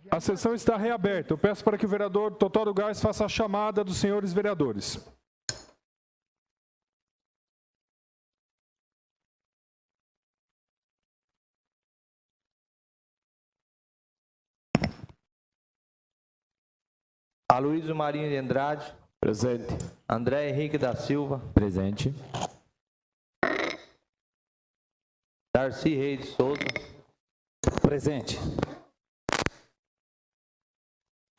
A sessão está reaberta. Eu peço para que o vereador Totó do Gás faça a chamada dos senhores vereadores. Aloysio Marinho de Andrade. Presente. André Henrique da Silva. Presente. Darcy Reis de Souza. Presente.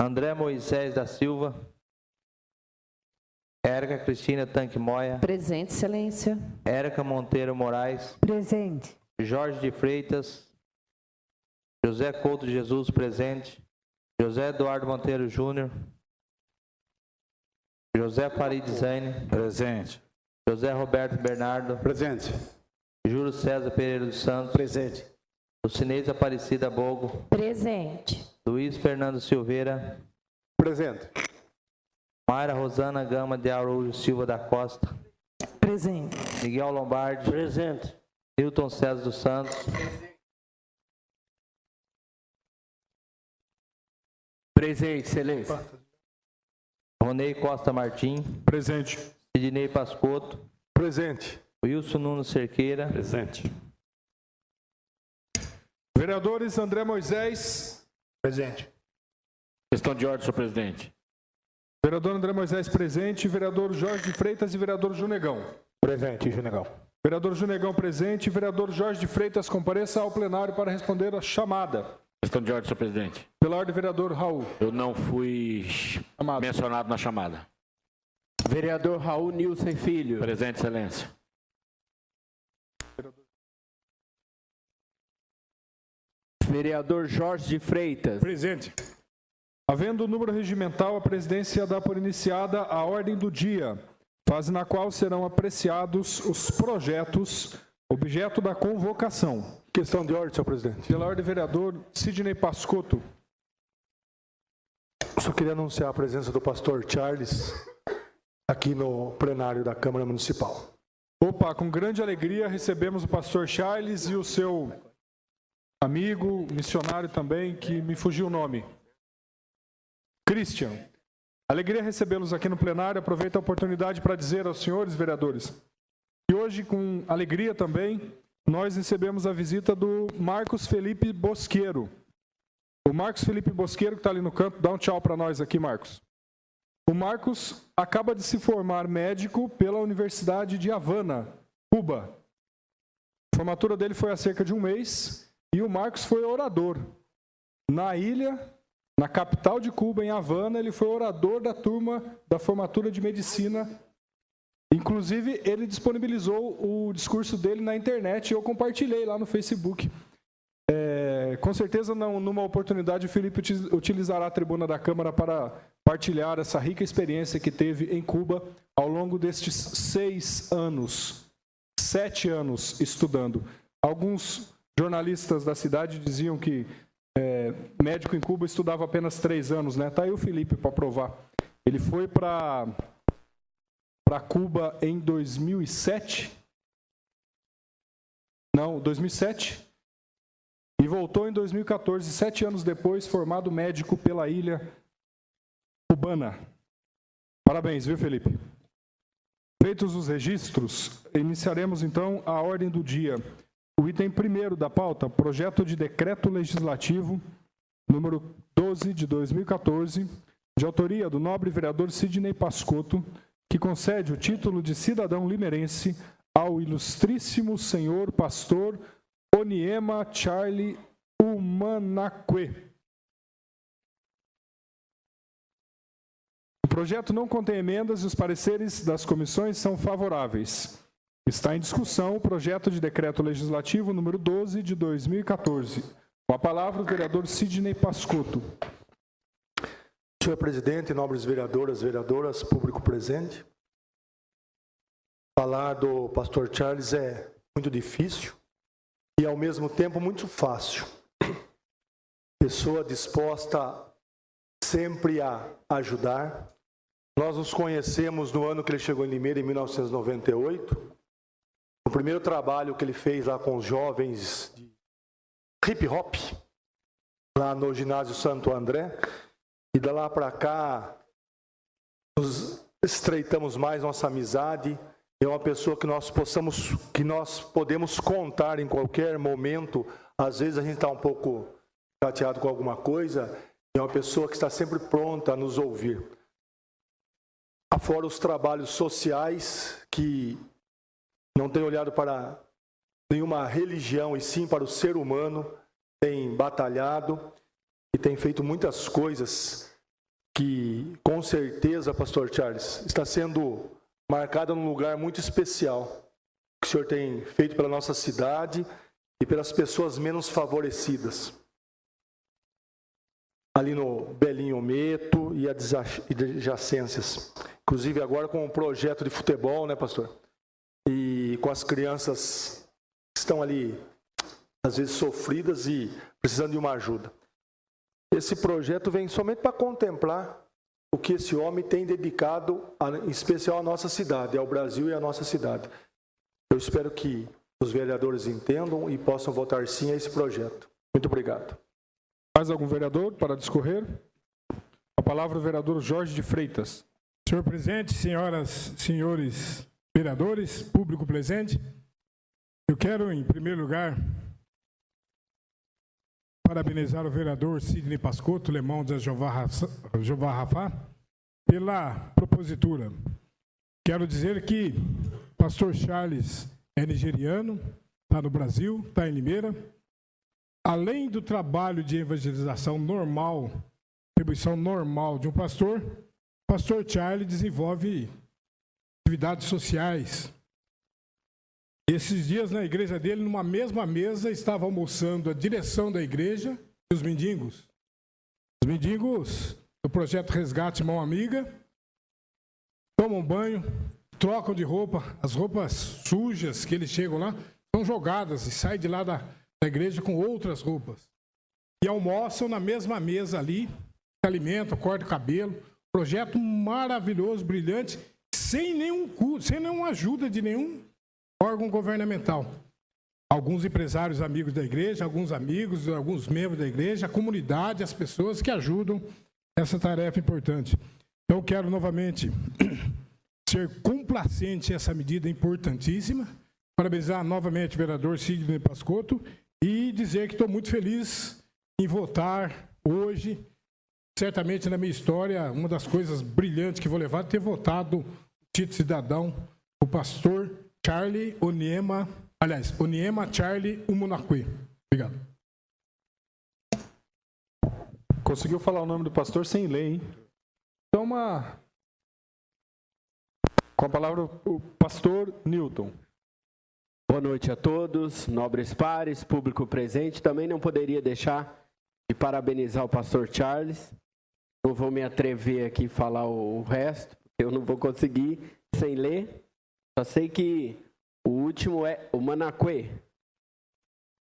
André Moisés da Silva. Érica Cristina Tanque Moya. Presente, excelência. Érica Monteiro Moraes. Presente. Jorge de Freitas. José Couto de Jesus, presente. José Eduardo Monteiro Júnior. José Farid Zaine. Presente. José Roberto Bernardo. Presente. Júlio César Pereira dos Santos. Presente. Lucinês Aparecida Bogo. Presente. Luiz Fernando Silveira. Presente. Mayra Rosana Gama de Araújo Silva da Costa. Presente. Miguel Lombardi. Presente. Nilton César dos Santos. Presente, excelência. Ronei Costa Martim. Presente. Sidney Pascotto. Presente. Wilson Nuno Cerqueira. Presente. Vereadores André Moisés. Presente. Questão de ordem, senhor presidente. Vereador André Moisés presente. Vereador Jorge de Freitas e vereador Junegão. Presente, Junegão. Vereador Junegão presente. Vereador Jorge de Freitas compareça ao plenário para responder a chamada. Questão de ordem, senhor presidente. Pela ordem, vereador Raul. Eu não fui mencionado na chamada. Vereador Raul Nilson Filho. Presente, excelência. Vereador Jorge de Freitas. Presente. Havendo o número regimental, a presidência dá por iniciada a ordem do dia, fase na qual serão apreciados os projetos objeto da convocação. Questão de ordem, senhor presidente. Pela ordem, vereador Sidney Pascotto. Só queria anunciar a presença do pastor Charles aqui no plenário da Câmara Municipal. Opa, com grande alegria recebemos o pastor Charles e o seu amigo, missionário também, que me fugiu o nome. Christian. Alegria recebê-los aqui no plenário. Aproveito a oportunidade para dizer aos senhores vereadores que hoje, com alegria também, nós recebemos a visita do Marcos Felipe Bosqueiro. O Marcos Felipe Bosqueiro, que está ali no canto, dá um tchau para nós aqui, Marcos. O Marcos acaba de se formar médico pela Universidade de Havana, Cuba. A formatura dele foi há cerca de um mês e o Marcos foi orador. Na ilha, na capital de Cuba, em Havana, ele foi orador da turma da formatura de medicina. Inclusive, ele disponibilizou o discurso dele na internet e eu compartilhei lá no Facebook. Com certeza, numa oportunidade, o Felipe utilizará a tribuna da Câmara para partilhar essa rica experiência que teve em Cuba ao longo destes 7 anos estudando. Alguns jornalistas da cidade diziam que médico em Cuba estudava apenas 3 anos, né? Tá aí o Felipe para provar. Ele foi para Cuba em 2007. Não, 2007. E voltou em 2014, 7 anos depois, formado médico pela ilha cubana. Parabéns, viu, Felipe? Feitos os registros, iniciaremos então a ordem do dia. O item 1º da pauta, projeto de decreto legislativo, número 12 de 2014, de autoria do nobre vereador Sidney Pascotto, que concede o título de cidadão limerense ao ilustríssimo senhor pastor Oniema Charlie Umanaque. O projeto não contém emendas e os pareceres das comissões são favoráveis. Está em discussão o projeto de decreto legislativo número 12 de 2014. Com a palavra o vereador Sidney Pascotto. Senhor presidente, nobres vereadoras, público presente. Falar do pastor Charles é muito difícil e, ao mesmo tempo, muito fácil. Pessoa disposta sempre a ajudar. Nós nos conhecemos no ano que ele chegou em Limeira, em 1998. O primeiro trabalho que ele fez lá com os jovens de hip hop. lá no ginásio Santo André, e de lá para cá nos estreitamos mais nossa amizade. É uma pessoa que nós podemos contar em qualquer momento. Às vezes a gente está um pouco chateado com alguma coisa, é uma pessoa que está sempre pronta a nos ouvir. Afora os trabalhos sociais, que não tem olhado para nenhuma religião, e sim para o ser humano, tem batalhado e tem feito muitas coisas que, com certeza, Pastor Charles, está sendo marcada num lugar muito especial, que o senhor tem feito pela nossa cidade e pelas pessoas menos favorecidas. Ali no Belinho Meto e adjacências. Inclusive agora com um projeto de futebol, né, pastor? E com as crianças que estão ali, às vezes sofridas e precisando de uma ajuda. Esse projeto vem somente para contemplar o que esse homem tem dedicado, em especial à nossa cidade, ao Brasil e à nossa cidade. Eu espero que os vereadores entendam e possam votar sim a esse projeto. Muito obrigado. Mais algum vereador para discorrer? A palavra do vereador Jorge de Freitas. Senhor presidente, senhoras, senhores vereadores, público presente, eu quero, em primeiro lugar, parabenizar o vereador Sidney Pascotto, Lemão de Jeová Rafá, pela propositura. Quero dizer que o pastor Charles é nigeriano, está no Brasil, está em Limeira. Além do trabalho de evangelização normal, atribuição normal de um pastor, o pastor Charles desenvolve atividades sociais. Esses dias na igreja dele, numa mesma mesa, estava almoçando a direção da igreja e os mendigos. Os mendigos do projeto Resgate Mão Amiga tomam banho, trocam de roupa, as roupas sujas que eles chegam lá são jogadas e saem de lá da igreja com outras roupas. E almoçam na mesma mesa ali, se alimentam, cortam o cabelo. Projeto maravilhoso, brilhante, sem nenhuma ajuda de nenhum órgão governamental. Alguns empresários amigos da igreja, alguns amigos, alguns membros da igreja, a comunidade, as pessoas que ajudam essa tarefa importante. Então, quero novamente ser complacente a essa medida importantíssima, parabenizar novamente o vereador Sidney Pascotto e dizer que estou muito feliz em votar hoje. Certamente, na minha história, uma das coisas brilhantes que vou levar é ter votado o título cidadão, o pastor Charlie Oniema Charlie Umunakwe. Obrigado. Conseguiu falar o nome do pastor sem ler, hein? Então, com a palavra o pastor Newton. Boa noite a todos, nobres pares, público presente. Também não poderia deixar de parabenizar o pastor Charles. Não vou me atrever aqui a falar o resto, eu não vou conseguir sem ler. Só sei que o último é o Manaquê.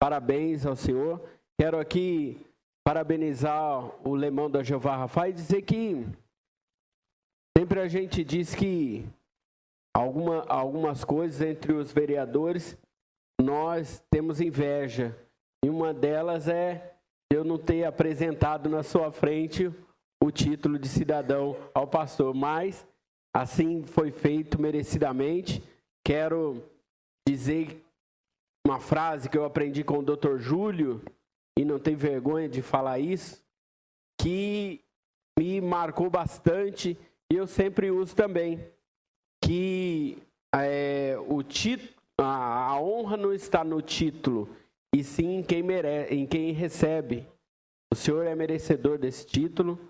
Parabéns ao senhor. Quero aqui parabenizar o Lemão da Jeová Rafá e dizer que sempre a gente diz que algumas coisas entre os vereadores nós temos inveja. E uma delas é eu não ter apresentado na sua frente o título de cidadão ao pastor, mas assim foi feito merecidamente. Quero dizer uma frase que eu aprendi com o Dr. Júlio, e não tenho vergonha de falar isso, que me marcou bastante, e eu sempre uso também, que a honra não está no título, e sim em quem recebe. O senhor é merecedor desse título,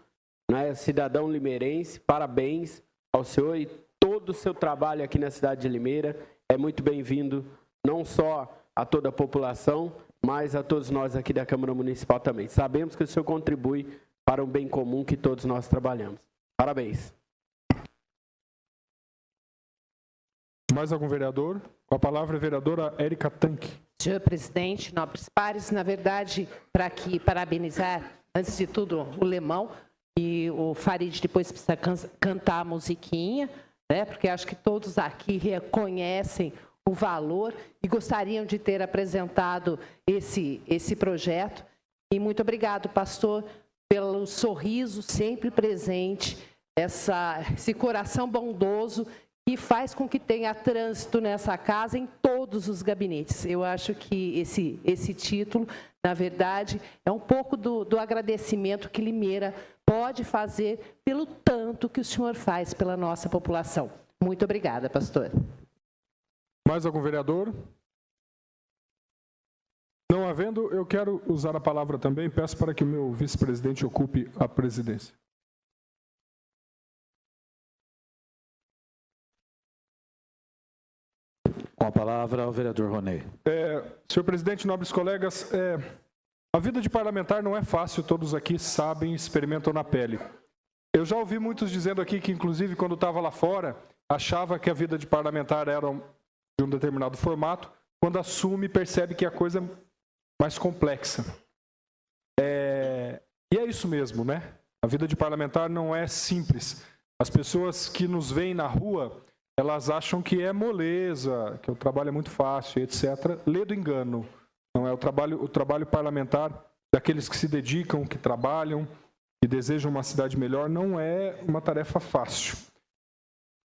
né? Cidadão limeirense, parabéns ao senhor e todo o seu trabalho aqui na cidade de Limeira é muito bem-vindo, não só a toda a população, mas a todos nós aqui da Câmara Municipal também. Sabemos que o senhor contribui para o bem comum que todos nós trabalhamos. Parabéns. Mais algum vereador? Com a palavra a vereadora Érica Tanque. Senhor presidente, nobres pares, na verdade, para aqui parabenizar, antes de tudo, o Lemão, e o Farid depois precisa cantar a musiquinha, né, porque acho que todos aqui reconhecem o valor e gostariam de ter apresentado esse projeto. E muito obrigado, pastor, pelo sorriso sempre presente, esse coração bondoso que faz com que tenha trânsito nessa casa em todos os gabinetes. Eu acho que esse título, na verdade, é um pouco do agradecimento que Limeira pode fazer pelo tanto que o senhor faz pela nossa população. Muito obrigada, pastor. Mais algum vereador? Não havendo, eu quero usar a palavra também. Peço para que o meu vice-presidente ocupe a presidência. Com a palavra, o vereador Ronei. Senhor presidente, nobres colegas, a vida de parlamentar não é fácil, todos aqui sabem, experimentam na pele. Eu já ouvi muitos dizendo aqui que, inclusive, quando estava lá fora, achava que a vida de parlamentar era de um determinado formato, quando assume, percebe que a coisa é mais complexa. E é isso mesmo, né? A vida de parlamentar não é simples. As pessoas que nos veem na rua, elas acham que é moleza, que o trabalho é muito fácil, etc. Lê do engano. Não é o trabalho parlamentar daqueles que se dedicam, que trabalham, que desejam uma cidade melhor, não é uma tarefa fácil.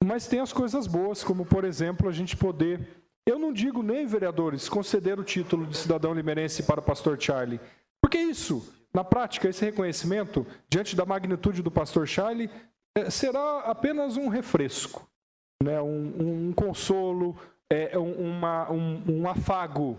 Mas tem as coisas boas, como, por exemplo, a gente poder, eu não digo nem, vereadores, conceder o título de cidadão limerense para o pastor Charlie, porque isso, na prática, esse reconhecimento, diante da magnitude do pastor Charlie, será apenas um refresco, né? Um consolo, um afago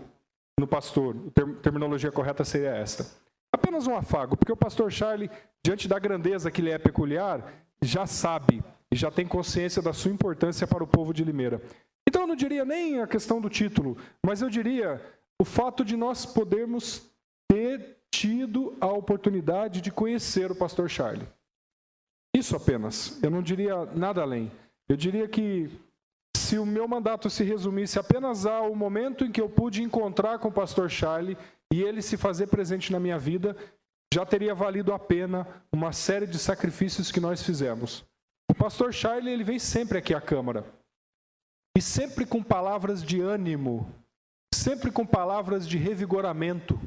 no pastor. A terminologia correta seria esta. Apenas um afago, porque o pastor Charlie, diante da grandeza que lhe é peculiar, já sabe e já tem consciência da sua importância para o povo de Limeira. Então eu não diria nem a questão do título, mas eu diria o fato de nós podermos ter tido a oportunidade de conhecer o pastor Charlie. Isso apenas. Eu não diria nada além. Eu diria que se o meu mandato se resumisse apenas ao momento em que eu pude encontrar com o pastor Charlie e ele se fazer presente na minha vida, já teria valido a pena uma série de sacrifícios que nós fizemos. O pastor Charlie, ele vem sempre aqui à Câmara. E sempre com palavras de ânimo, sempre com palavras de revigoramento,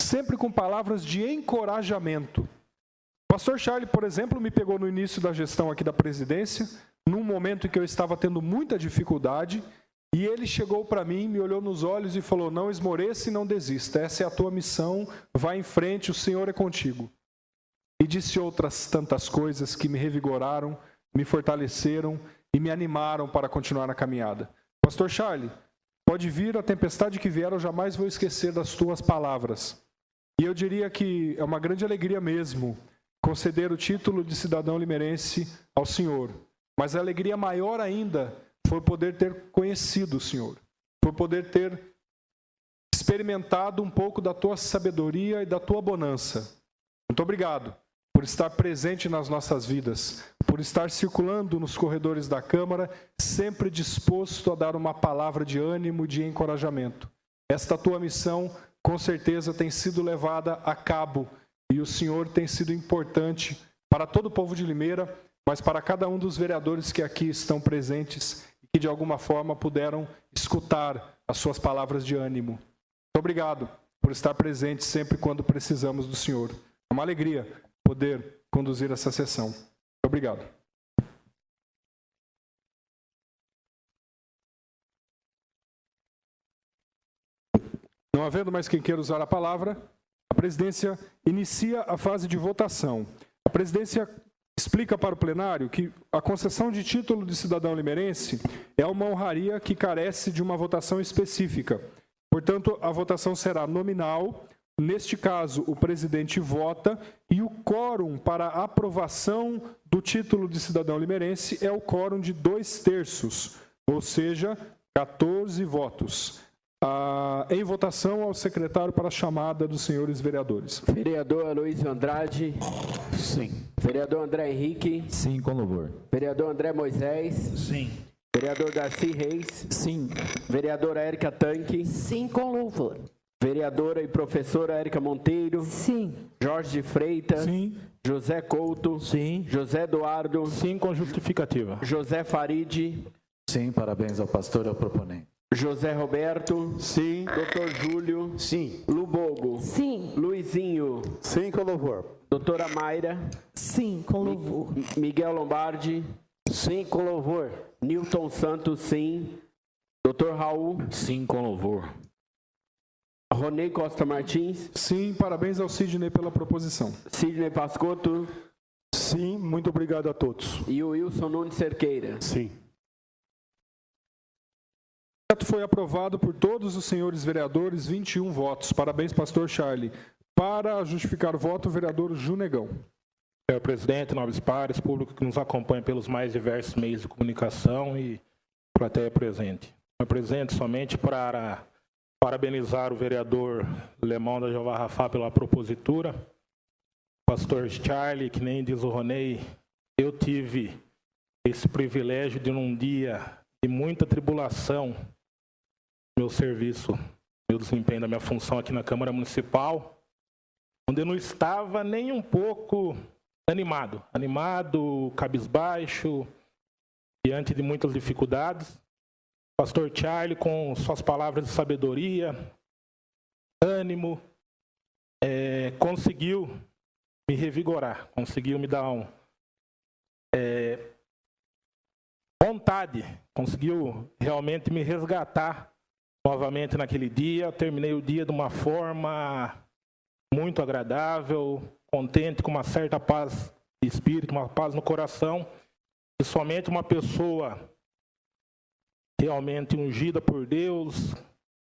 sempre com palavras de encorajamento. O pastor Charlie, por exemplo, me pegou no início da gestão aqui da presidência, num momento em que eu estava tendo muita dificuldade, e ele chegou para mim, me olhou nos olhos e falou: não esmoreça e não desista, essa é a tua missão, vai em frente, o Senhor é contigo. E disse outras tantas coisas que me revigoraram, me fortaleceram e me animaram para continuar na caminhada. Pastor Charlie, pode vir a tempestade que vier, eu jamais vou esquecer das tuas palavras. E eu diria que é uma grande alegria mesmo conceder o título de cidadão limerense ao senhor. Mas a alegria maior ainda foi poder ter conhecido o senhor, foi poder ter experimentado um pouco da tua sabedoria e da tua bonança. Muito obrigado por estar presente nas nossas vidas, por estar circulando nos corredores da Câmara, sempre disposto a dar uma palavra de ânimo e de encorajamento. Esta tua missão, com certeza, tem sido levada a cabo e o senhor tem sido importante para todo o povo de Limeira, mas para cada um dos vereadores que aqui estão presentes e que de alguma forma puderam escutar as suas palavras de ânimo. Muito obrigado por estar presente sempre quando precisamos do senhor. É uma alegria poder conduzir essa sessão. Muito obrigado. Não havendo mais quem queira usar a palavra, a presidência inicia a fase de votação. A presidência explica para o plenário que a concessão de título de cidadão limerense é uma honraria que carece de uma votação específica. Portanto, a votação será nominal. Neste caso, o presidente vota e o quórum para a aprovação do título de cidadão limerense é o quórum de 2/3, ou seja, 14 votos. Em votação, ao secretário para a chamada dos senhores vereadores. Vereador Aloysio Andrade. Sim. Vereador André Henrique. Sim, com louvor. Vereador André Moisés. Sim. Vereador Darcy Reis. Sim. Vereadora Érica Tanque. Sim, com louvor. Vereadora e professora Érica Monteiro. Sim. Jorge de Freitas. Sim. José Couto. Sim. José Eduardo. Sim, com justificativa. José Farid. Sim, parabéns ao pastor e ao proponente. José Roberto. Sim. Dr. Júlio. Sim. Lu Lubogo. Sim. Luizinho. Sim, com louvor. Doutora Mayra. Sim, com louvor. Miguel Lombardi. Sim, com louvor. Newton Santos, sim. Doutor Raul. Sim, com louvor. Ronei Costa Martins. Sim, parabéns ao Sidney pela proposição. Sidney Pascotto. Sim, muito obrigado a todos. E o Wilson Nunes Cerqueira. Sim. O projeto foi aprovado por todos os senhores vereadores, 21 votos. Parabéns, pastor Charlie. Para justificar o voto, o vereador Junegão. Senhor presidente, nobres pares, público que nos acompanha pelos mais diversos meios de comunicação e plateia presente. Senhor presidente, somente para parabenizar o vereador Lemão da Jeová Rafá pela propositura. Pastor Charlie, que nem diz o Ronei, eu tive esse privilégio de, num dia de muita tribulação, meu serviço, meu desempenho da minha função aqui na Câmara Municipal, onde eu não estava nem um pouco animado, cabisbaixo, diante de muitas dificuldades. Pastor Charlie, com suas palavras de sabedoria, ânimo, conseguiu me revigorar, conseguiu me dar vontade, conseguiu realmente me resgatar novamente naquele dia. Eu terminei o dia de uma forma muito agradável, contente, com uma certa paz de espírito, uma paz no coração. E somente uma pessoa realmente ungida por Deus,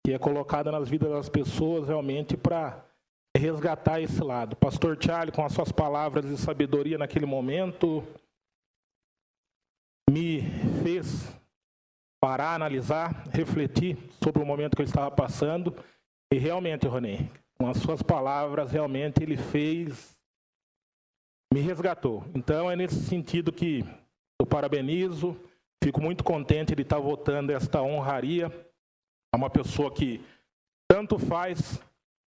que é colocada nas vidas das pessoas realmente para resgatar esse lado. Pastor Charlie, com as suas palavras de sabedoria naquele momento, me fez parar, analisar, refletir sobre o momento que eu estava passando. E realmente, Ronei, com as suas palavras, realmente ele me resgatou. Então é nesse sentido que eu parabenizo, fico muito contente de estar votando esta honraria a uma pessoa que tanto faz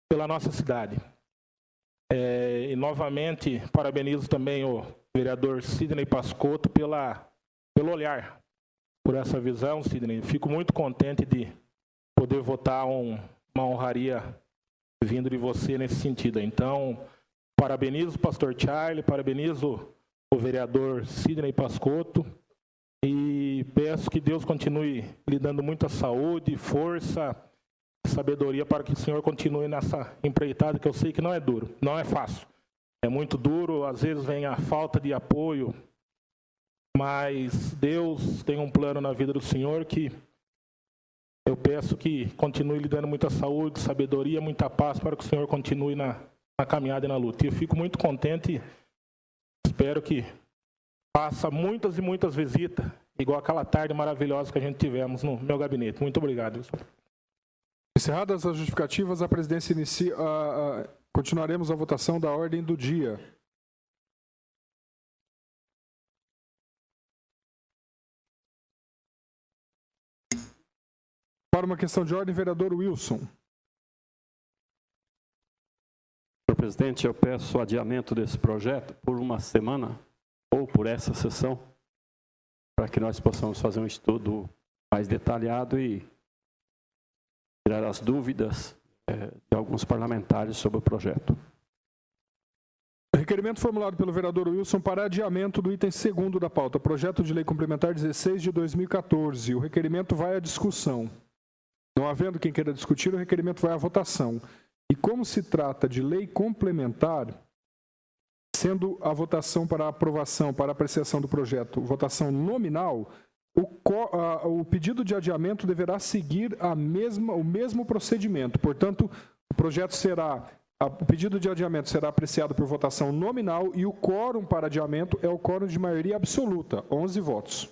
pela nossa cidade. E novamente parabenizo também o vereador Sidney Pascotto pelo olhar, por essa visão, Sidney. Fico muito contente de poder votar uma honraria vindo de você nesse sentido. Então, parabenizo o pastor Charlie, parabenizo o vereador Sidney Pascotto e peço que Deus continue lhe dando muita saúde, força, sabedoria para que o Senhor continue nessa empreitada, que eu sei que não é duro, não é fácil. É muito duro, às vezes vem a falta de apoio, mas Deus tem um plano na vida do Senhor que eu peço que continue lhe dando muita saúde, sabedoria, muita paz para que o Senhor continue na caminhada e na luta. E eu fico muito contente, espero que faça muitas e muitas visitas, igual aquela tarde maravilhosa que a gente tivemos no meu gabinete. Muito obrigado, Wilson. Encerradas as justificativas, a presidência inicia. Continuaremos a votação da ordem do dia. Para uma questão de ordem, vereador Wilson. Senhor presidente, eu peço o adiamento desse projeto por uma semana ou por essa sessão, para que nós possamos fazer um estudo mais detalhado e tirar as dúvidas de alguns parlamentares sobre o projeto. Requerimento formulado pelo vereador Wilson para adiamento do item 2º da pauta, projeto de lei complementar 16 de 2014. O requerimento vai à discussão. Não havendo quem queira discutir, o requerimento vai à votação. E como se trata de lei complementar, sendo a votação para aprovação, para apreciação do projeto, votação nominal, o pedido de adiamento deverá seguir o mesmo procedimento. Portanto, o pedido de adiamento será apreciado por votação nominal e o quórum para adiamento é o quórum de maioria absoluta, 11 votos.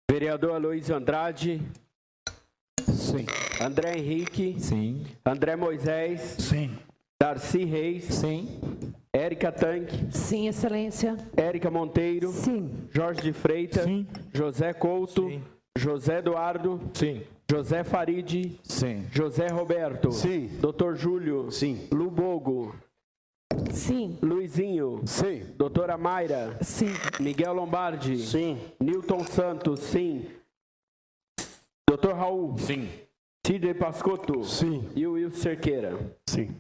Vereador Aloysio Andrade. Sim. André Henrique. Sim. André Moisés. Sim. Darcy Reis. Sim. Érica Tanque. Sim, excelência. Érica Monteiro. Sim. Jorge de Freitas. Sim. José Couto. Sim. José Eduardo. Sim. José Farid. Sim. José Roberto. Sim. Doutor Júlio. Sim. Lubogo. Sim. Luizinho. Sim. Doutora Mayra. Sim. Miguel Lombardi. Sim. Newton Santos. Sim. Doutor Raul. Sim. Sidney Pascotto. Sim. E o Wilson Cerqueira. Sim.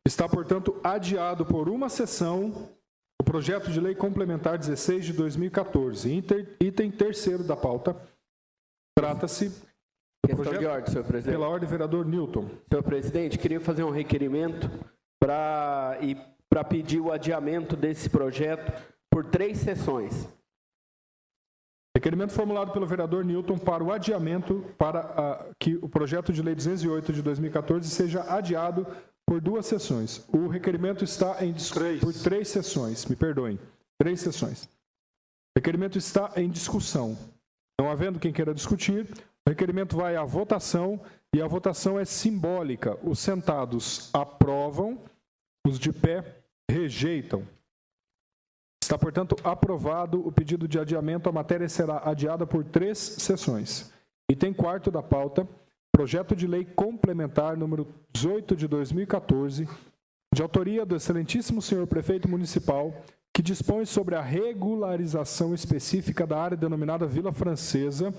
Está, portanto, adiado por uma sessão o projeto de lei complementar 16 de 2014. Item terceiro da pauta. Trata-se do Questão de ordem, senhor presidente. Pela ordem, vereador Newton. Senhor presidente, queria fazer um requerimento para pedir o adiamento desse projeto por 3 sessões. Requerimento formulado pelo vereador Newton para o adiamento para que o projeto de lei 208 de 2014 seja adiado por 2 sessões. O requerimento está em por 3 sessões, me perdoem, 3 sessões. O requerimento está em discussão. Não havendo quem queira discutir, o requerimento vai à votação e a votação é simbólica. Os sentados aprovam, os de pé rejeitam. Está, portanto, aprovado o pedido de adiamento. A matéria será adiada por 3 sessões. Item 4º da pauta, projeto de lei complementar número 18 de 2014, de autoria do excelentíssimo senhor prefeito municipal, que dispõe sobre a regularização específica da área denominada Vila Francesa,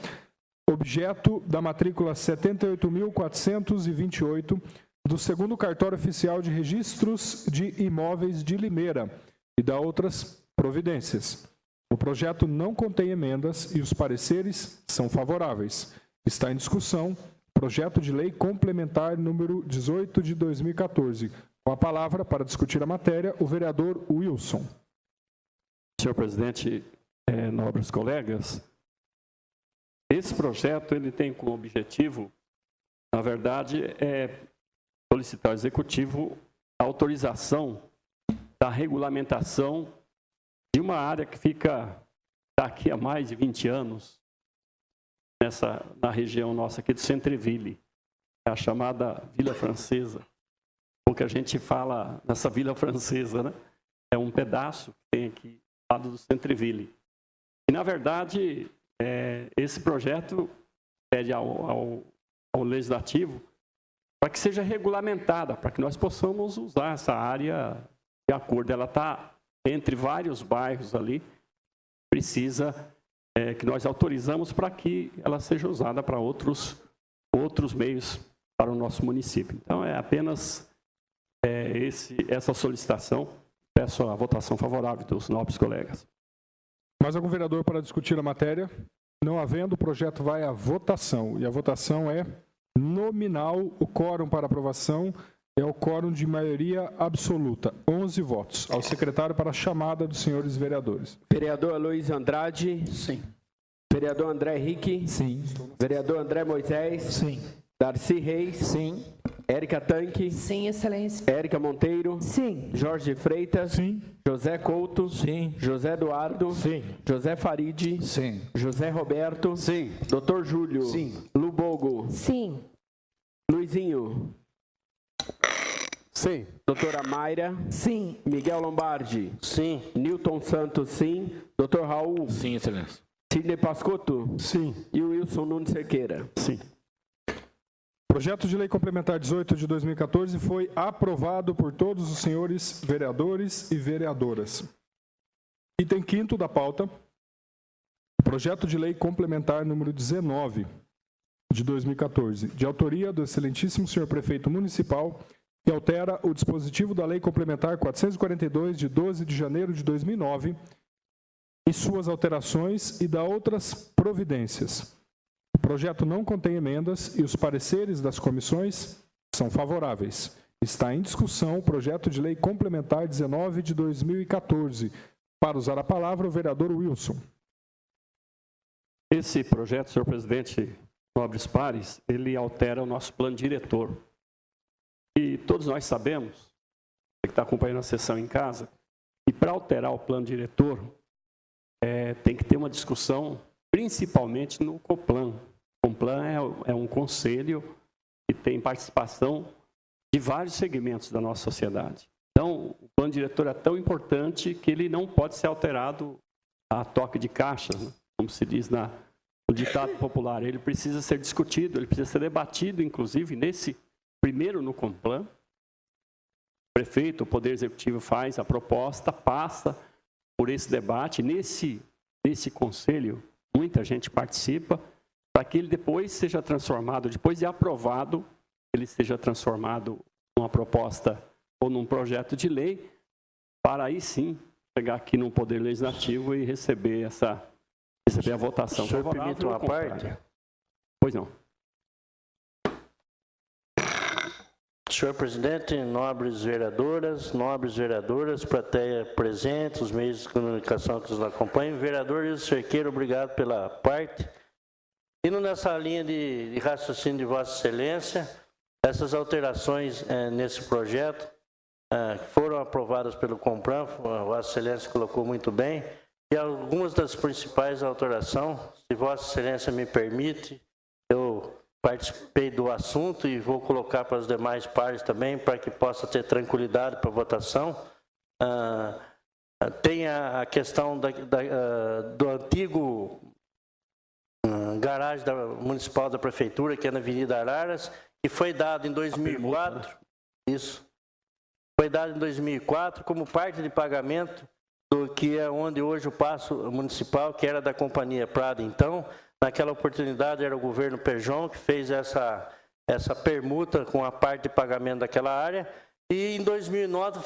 objeto da matrícula 78.428 do 2º Cartório Oficial de Registros de Imóveis de Limeira e da outras providências. O projeto não contém emendas e os pareceres são favoráveis. Está em discussão projeto de lei complementar número 18 de 2014. Com a palavra, para discutir a matéria, o vereador Wilson. Senhor presidente, nobres colegas, esse projeto ele tem como objetivo, na verdade, solicitar ao executivo a autorização da regulamentação de uma área que fica daqui a mais de 20 anos na região nossa aqui do Centreville, a chamada Vila Francesa. O que a gente fala nessa Vila Francesa, né? É um pedaço que tem aqui do lado do Centreville. E, na verdade, esse projeto pede ao Legislativo para que seja regulamentada, para que nós possamos usar essa área de acordo. Ela está entre vários bairros ali, precisa que nós autorizamos para que ela seja usada para outros meios para o nosso município. Então, é apenas essa solicitação. Peço a votação favorável dos nobres colegas. Mais algum vereador para discutir a matéria? Não havendo, o projeto vai à votação. E a votação é nominal. O quórum para aprovação é o quórum de maioria absoluta, 11 votos. Ao secretário para a chamada dos senhores vereadores. Vereador Luiz Andrade. Sim. Vereador André Henrique. Sim. Vereador André Moisés. Sim. Darcy Reis. Sim. Érica Tanque. Sim, excelência. Érica Monteiro. Sim. Jorge Freitas. Sim. José Couto. Sim. José Eduardo. Sim. José Farid. Sim. José Roberto. Sim. Dr. Júlio. Sim. Lubogo. Sim. Luizinho. Sim. Doutora Mayra. Sim. Miguel Lombardi. Sim. Newton Santos, sim. Dr. Raul. Sim, excelência. Sidney Pascotto. Sim. E o Wilson Nunes Cerqueira. Sim. Projeto de lei complementar 18 de 2014 foi aprovado por todos os senhores vereadores e vereadoras. Item 5º da pauta. Projeto de lei complementar número 19 de 2014, de autoria do excelentíssimo senhor prefeito municipal, que altera o dispositivo da lei complementar 442 de 12 de janeiro de 2009 e suas alterações e da outras providências. O projeto não contém emendas e os pareceres das comissões são favoráveis. Está em discussão o projeto de lei complementar 19 de 2014. Para usar a palavra, o vereador Wilson. Esse projeto, senhor presidente, nobres pares, ele altera o nosso plano diretor. E todos nós sabemos, você que está acompanhando a sessão em casa, que para alterar o plano diretor, tem que ter uma discussão, principalmente no COPLAN. O COPLAN é um conselho que tem participação de vários segmentos da nossa sociedade. Então, o plano diretor é tão importante que ele não pode ser alterado a toque de caixa, né? Como se diz no ditado popular. Ele precisa ser discutido, ele precisa ser debatido, inclusive, primeiro no COPLAN. O prefeito, o Poder Executivo faz a proposta, passa por esse debate. Nesse conselho, muita gente participa para que ele depois seja transformado, depois de aprovado, ele seja transformado numa proposta ou num projeto de lei, para aí sim chegar aqui no Poder Legislativo e receber a votação. O senhor permite uma parte? Pois não. Senhor presidente, nobres vereadoras, plateia presente, os meios de comunicação que nos acompanham, vereador Ilso Cerqueira, obrigado pela parte. Indo nessa linha de raciocínio de Vossa Excelência, essas alterações nesse projeto foram aprovadas pelo CONPRAN, Vossa Excelência colocou muito bem, e algumas das principais alterações, se Vossa Excelência me permite, eu participei do assunto e vou colocar para os demais pares também, para que possa ter tranquilidade para a votação. Tem a questão do antigo garagem municipal da Prefeitura, que é na Avenida Araras, que foi dado em 2004, isso, foi dado em 2004 como parte de pagamento do que é onde hoje o Paço Municipal, que era da Companhia Prada. Então, naquela oportunidade era o governo Perjon que fez essa permuta com a parte de pagamento daquela área, e em 2009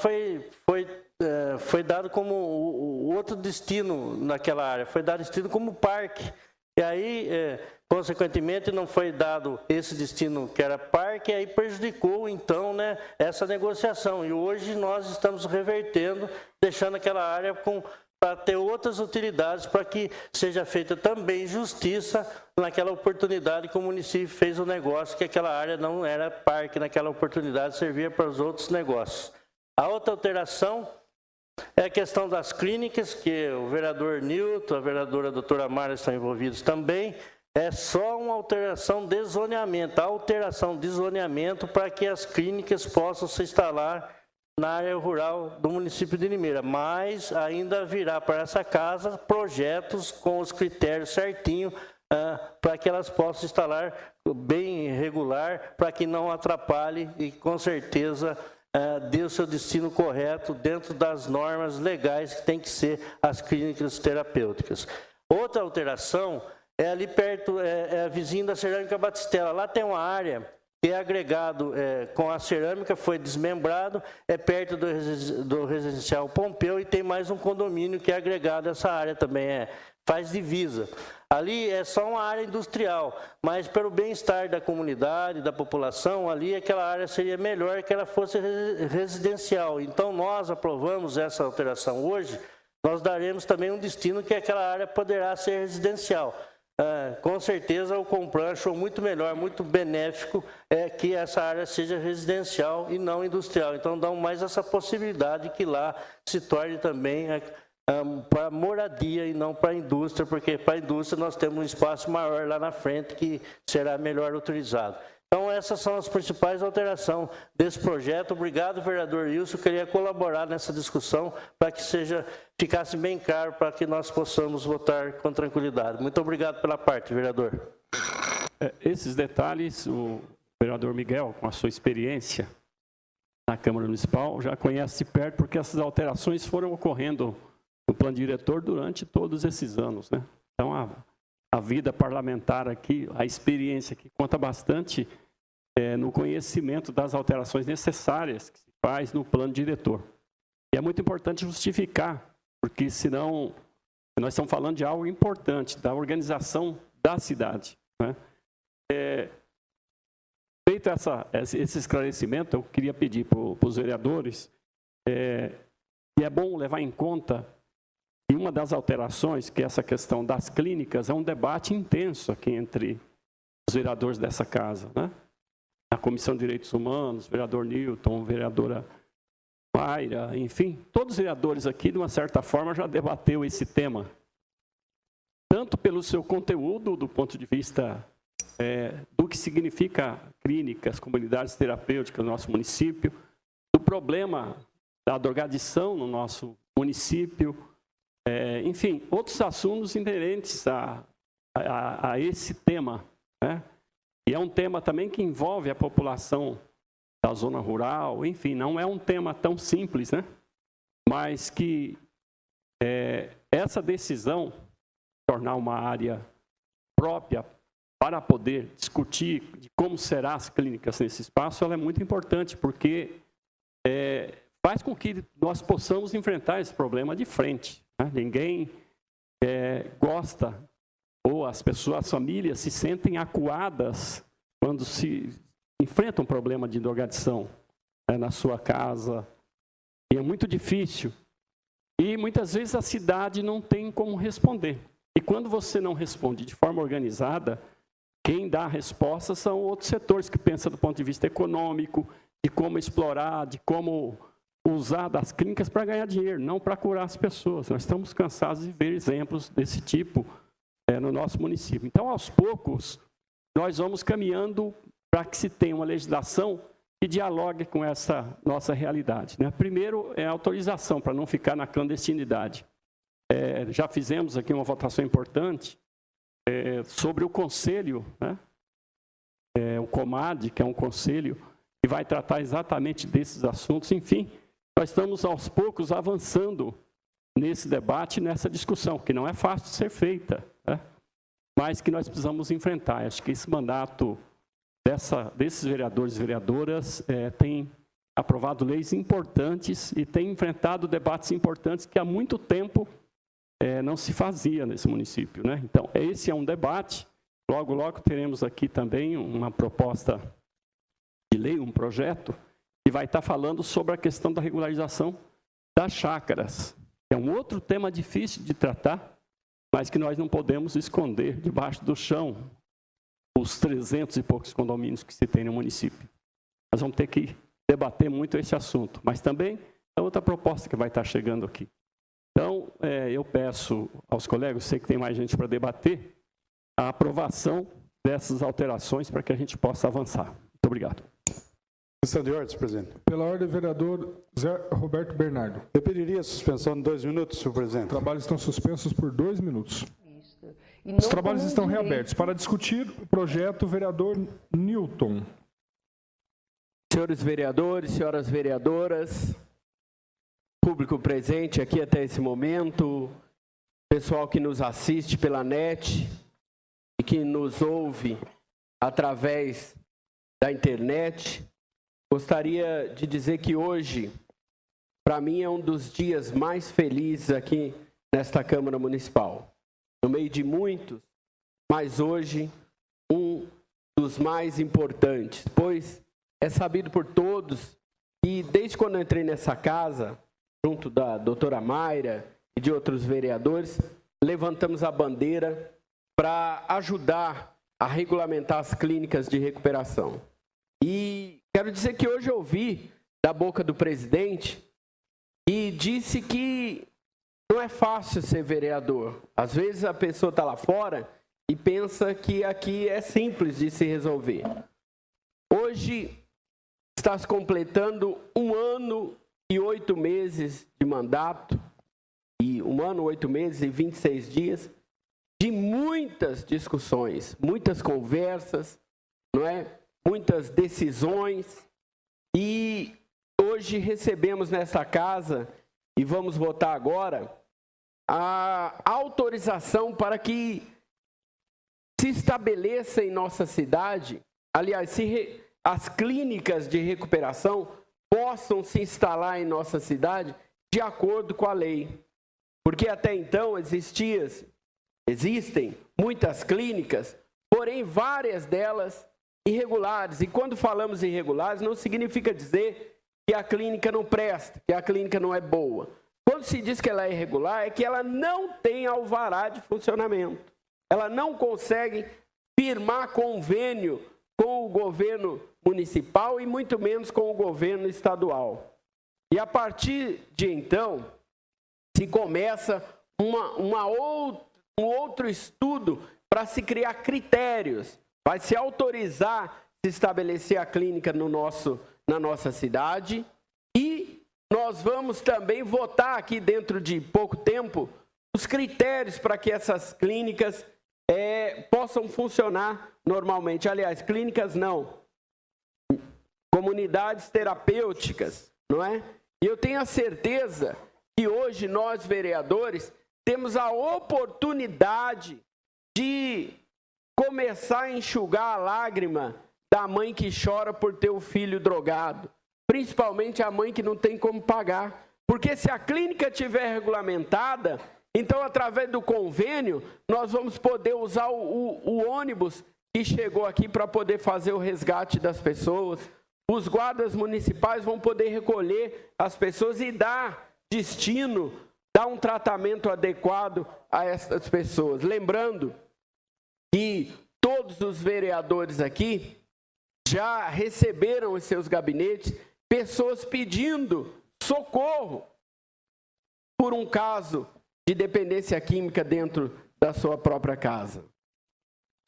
foi dado como o outro destino naquela área, foi dado destino como parque. E aí, consequentemente, não foi dado esse destino que era parque, e aí prejudicou, então, né, essa negociação. E hoje nós estamos revertendo, deixando aquela área para ter outras utilidades, para que seja feita também justiça naquela oportunidade que o município fez o negócio, que aquela área não era parque naquela oportunidade, servia para os outros negócios. A outra alteração é a questão das clínicas, que o vereador Nilton, a vereadora doutora Mara estão envolvidos também. É só uma alteração de zoneamento, para que as clínicas possam se instalar na área rural do município de Limeira. Mas ainda virá para essa casa projetos com os critérios certinhos, para que elas possam instalar bem regular, para que não atrapalhe e com certeza dê o seu destino correto dentro das normas legais que tem que ser as clínicas terapêuticas. Outra alteração é ali perto, é vizinho da Cerâmica Batistella. Lá tem uma área que é agregado com a cerâmica, foi desmembrado, é perto do residencial Pompeu, e tem mais um condomínio que é agregado a essa área também, faz divisa. Ali é só uma área industrial, mas pelo bem-estar da comunidade, da população, ali aquela área seria melhor que ela fosse residencial. Então nós aprovamos essa alteração hoje, nós daremos também um destino que aquela área poderá ser residencial. Com certeza o CONPRAN achou muito melhor, muito benéfico que essa área seja residencial e não industrial. Então dão mais essa possibilidade que lá se torne também para moradia e não para a indústria, porque para a indústria nós temos um espaço maior lá na frente que será melhor utilizado. Então essas são as principais alterações desse projeto. Obrigado, vereador Ilso, queria colaborar nessa discussão para que ficasse bem claro, para que nós possamos votar com tranquilidade. Muito obrigado pela parte, vereador. Esses detalhes, o vereador Miguel, com a sua experiência na Câmara Municipal, já conhece de perto, porque essas alterações foram ocorrendo no plano diretor durante todos esses anos, né? Então, a vida parlamentar aqui, a experiência aqui conta bastante no conhecimento das alterações necessárias que se faz no plano diretor. E é muito importante justificar, porque senão nós estamos falando de algo importante, da organização da cidade, né? Feito esse esclarecimento, eu queria pedir para os vereadores, e é bom levar em conta que uma das alterações, que é essa questão das clínicas, é um debate intenso aqui entre os vereadores dessa casa, né? A Comissão de Direitos Humanos, vereador Nilton, vereadora Mayra, enfim, todos os vereadores aqui, de uma certa forma, já debateu esse tema. Tanto pelo seu conteúdo, do ponto de vista do que significa clínicas, comunidades terapêuticas no nosso município, do problema da drogadição no nosso município, enfim, outros assuntos inerentes a esse tema, né? E é um tema também que envolve a população da zona rural, enfim, não é um tema tão simples, né? Mas que essa decisão de tornar uma área própria para poder discutir de como serão as clínicas nesse espaço, ela é muito importante, porque faz com que nós possamos enfrentar esse problema de frente. Né? Ninguém gosta, ou as pessoas, as famílias se sentem acuadas quando se enfrenta um problema de drogadição na sua casa. E é muito difícil. E muitas vezes a cidade não tem como responder. E quando você não responde de forma organizada, quem dá a resposta são outros setores que pensam do ponto de vista econômico, de como explorar, de como usar das clínicas para ganhar dinheiro, não para curar as pessoas. Nós estamos cansados de ver exemplos desse tipo no nosso município. Então, aos poucos, nós vamos caminhando para que se tenha uma legislação que dialogue com essa nossa realidade. Né? Primeiro, é a autorização, para não ficar na clandestinidade. Já fizemos aqui uma votação importante sobre o conselho, né? O COMAD, que é um conselho que vai tratar exatamente desses assuntos. Enfim, nós estamos aos poucos avançando nesse debate, nessa discussão, que não é fácil de ser feita, né? Mas que nós precisamos enfrentar. Acho que esse mandato desses vereadores e vereadoras tem aprovado leis importantes e tem enfrentado debates importantes que há muito tempo não se fazia nesse município, né? Então, esse é um debate. Logo, logo teremos aqui também uma proposta de lei, um projeto, que vai estar falando sobre a questão da regularização das chácaras. É um outro tema difícil de tratar, mas que nós não podemos esconder debaixo do chão os 300 e poucos condomínios que se tem no município. Nós vamos ter que debater muito esse assunto, mas também é outra proposta que vai estar chegando aqui. Então, eu peço aos colegas, sei que tem mais gente para debater, a aprovação dessas alterações para que a gente possa avançar. Muito obrigado. Questão de ordem, senhor presidente. Pela ordem, vereador Zé Roberto Bernardo. Eu pediria a suspensão de 2 minutos, senhor presidente. Trabalhos estão suspensos por 2 minutos. Os trabalhos estão reabertos. Para discutir o projeto, vereador Newton. Senhores vereadores, senhoras vereadoras, público presente aqui até esse momento, pessoal que nos assiste pela net e que nos ouve através da internet, gostaria de dizer que hoje, para mim, é um dos dias mais felizes aqui nesta Câmara Municipal. No meio de muitos, mas hoje um dos mais importantes, pois é sabido por todos que desde quando eu entrei nessa casa, junto da doutora Mayra e de outros vereadores, levantamos a bandeira para ajudar a regulamentar as clínicas de recuperação. E quero dizer que hoje eu ouvi da boca do presidente e disse que não é fácil ser vereador. Às vezes a pessoa está lá fora e pensa que aqui é simples de se resolver. Hoje está se completando 1 ano e 8 meses de mandato, e 1 ano, 8 meses e 26 dias, de muitas discussões, muitas conversas, não é? Muitas decisões, e hoje recebemos nessa casa, e vamos votar agora, a autorização para que se estabeleça em nossa cidade, aliás, as clínicas de recuperação possam se instalar em nossa cidade de acordo com a lei. Porque até então existem muitas clínicas, porém várias delas irregulares. E quando falamos irregulares, não significa dizer que a clínica não presta, que a clínica não é boa. Quando se diz que ela é irregular, é que ela não tem alvará de funcionamento. Ela não consegue firmar convênio com o governo municipal e muito menos com o governo estadual. E a partir de então, se começa um outro estudo para se criar critérios, vai se autorizar se estabelecer a clínica na nossa cidade, e nós vamos também votar aqui dentro de pouco tempo os critérios para que essas clínicas possam funcionar normalmente. Aliás, clínicas não, comunidades terapêuticas, não é? E eu tenho a certeza que hoje nós, vereadores, temos a oportunidade de começar a enxugar a lágrima da mãe que chora por ter o filho drogado, principalmente a mãe que não tem como pagar. Porque se a clínica estiver regulamentada, então, através do convênio, nós vamos poder usar o ônibus que chegou aqui para poder fazer o resgate das pessoas. Os guardas municipais vão poder recolher as pessoas e dar destino, dar um tratamento adequado a essas pessoas. Lembrando que todos os vereadores aqui já receberam em seus gabinetes pessoas pedindo socorro por um caso de dependência química dentro da sua própria casa.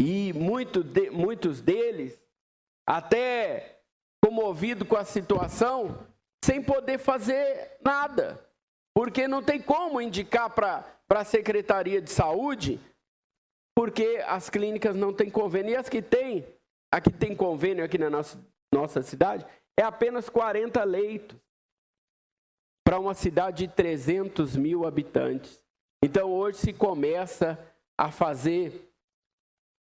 E muitos deles, até comovido com a situação, sem poder fazer nada, porque não tem como indicar para a Secretaria de Saúde, porque as clínicas não têm convênio. E as que tem, aqui tem convênio aqui na nossa cidade, é apenas 40 leitos para uma cidade de 300 mil habitantes. Então, hoje se começa a fazer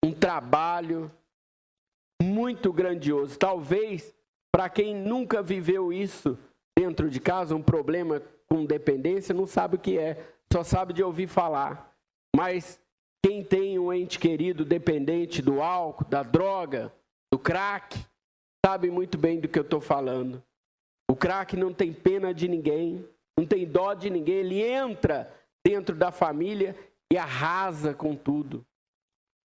um trabalho muito grandioso. Talvez, para quem nunca viveu isso dentro de casa, um problema com dependência, não sabe o que é, só sabe de ouvir falar. Mas quem tem um ente querido dependente do álcool, da droga, do crack, sabe muito bem do que eu estou falando. O crack não tem pena de ninguém, não tem dó de ninguém, ele entra dentro da família e arrasa com tudo.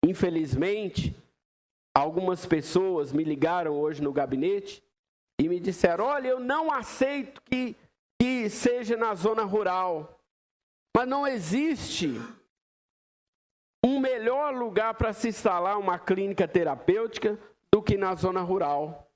Infelizmente, algumas pessoas me ligaram hoje no gabinete e me disseram: olha, eu não aceito que seja na zona rural, mas não existe um melhor lugar para se instalar uma clínica terapêutica do que na zona rural,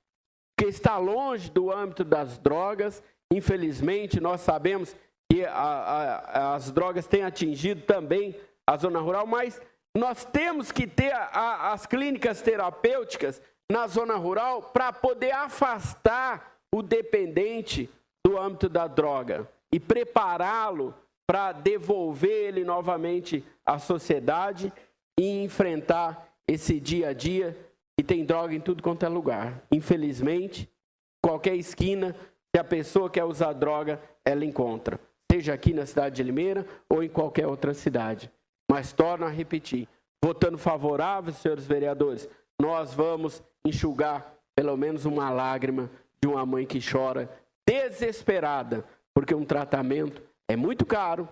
porque está longe do âmbito das drogas. Infelizmente, nós sabemos que as drogas têm atingido também a zona rural, mas nós temos que ter as clínicas terapêuticas na zona rural para poder afastar o dependente do âmbito da droga e prepará-lo para devolver ele novamente à sociedade e enfrentar esse dia a dia que tem droga em tudo quanto é lugar. Infelizmente, qualquer esquina, se a pessoa quer usar droga, ela encontra, seja aqui na cidade de Limeira ou em qualquer outra cidade. Mas torno a repetir, votando favorável, senhores vereadores, nós vamos enxugar pelo menos uma lágrima de uma mãe que chora desesperada, porque um tratamento é muito caro,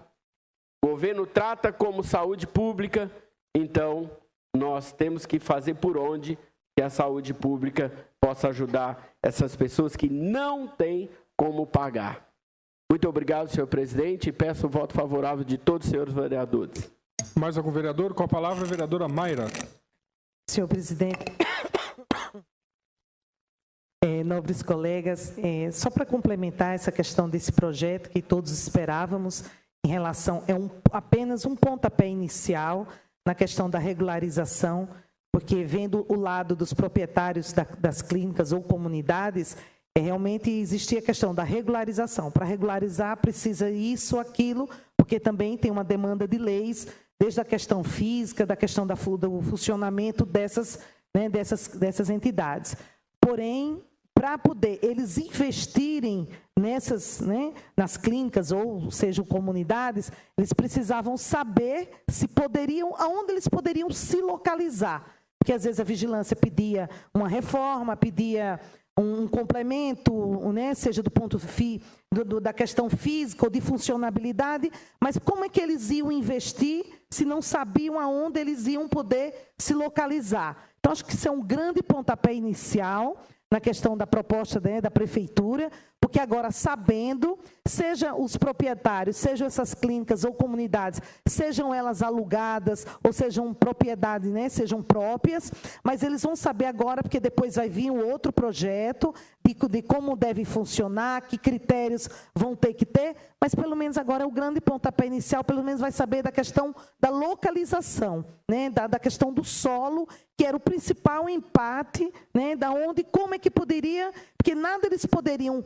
o governo trata como saúde pública, então nós temos que fazer por onde que a saúde pública possa ajudar essas pessoas que não têm como pagar. Muito obrigado, senhor presidente, e peço o voto favorável de todos os senhores vereadores. Mais algum vereador? Com a palavra, a vereadora Mayra. Senhor presidente, nobres colegas, só para complementar essa questão desse projeto que todos esperávamos em relação, apenas um pontapé inicial na questão da regularização, porque vendo o lado dos proprietários das clínicas ou comunidades, realmente existia a questão da regularização. Para regularizar precisa isso, aquilo, porque também tem uma demanda de leis, desde a questão física, da questão do funcionamento dessas entidades. Porém, para poder eles investirem nas clínicas, ou seja, comunidades, eles precisavam saber aonde eles poderiam se localizar. Porque às vezes a vigilância pedia uma reforma, pedia um complemento, seja do ponto da questão física ou de funcionabilidade, mas como é que eles iam investir se não sabiam aonde eles iam poder se localizar? Então, acho que isso é um grande pontapé inicial na questão da proposta da prefeitura, porque agora, sabendo, seja os proprietários, sejam essas clínicas ou comunidades, sejam elas alugadas ou sejam propriedades, sejam próprias, mas eles vão saber agora, porque depois vai vir um outro projeto de de como deve funcionar, que critérios vão ter que ter, mas pelo menos agora o grande pontapé inicial, pelo menos vai saber da questão da localização, né, da questão do solo, que era o principal empate, né, da onde, como é que poderia, porque nada eles poderiam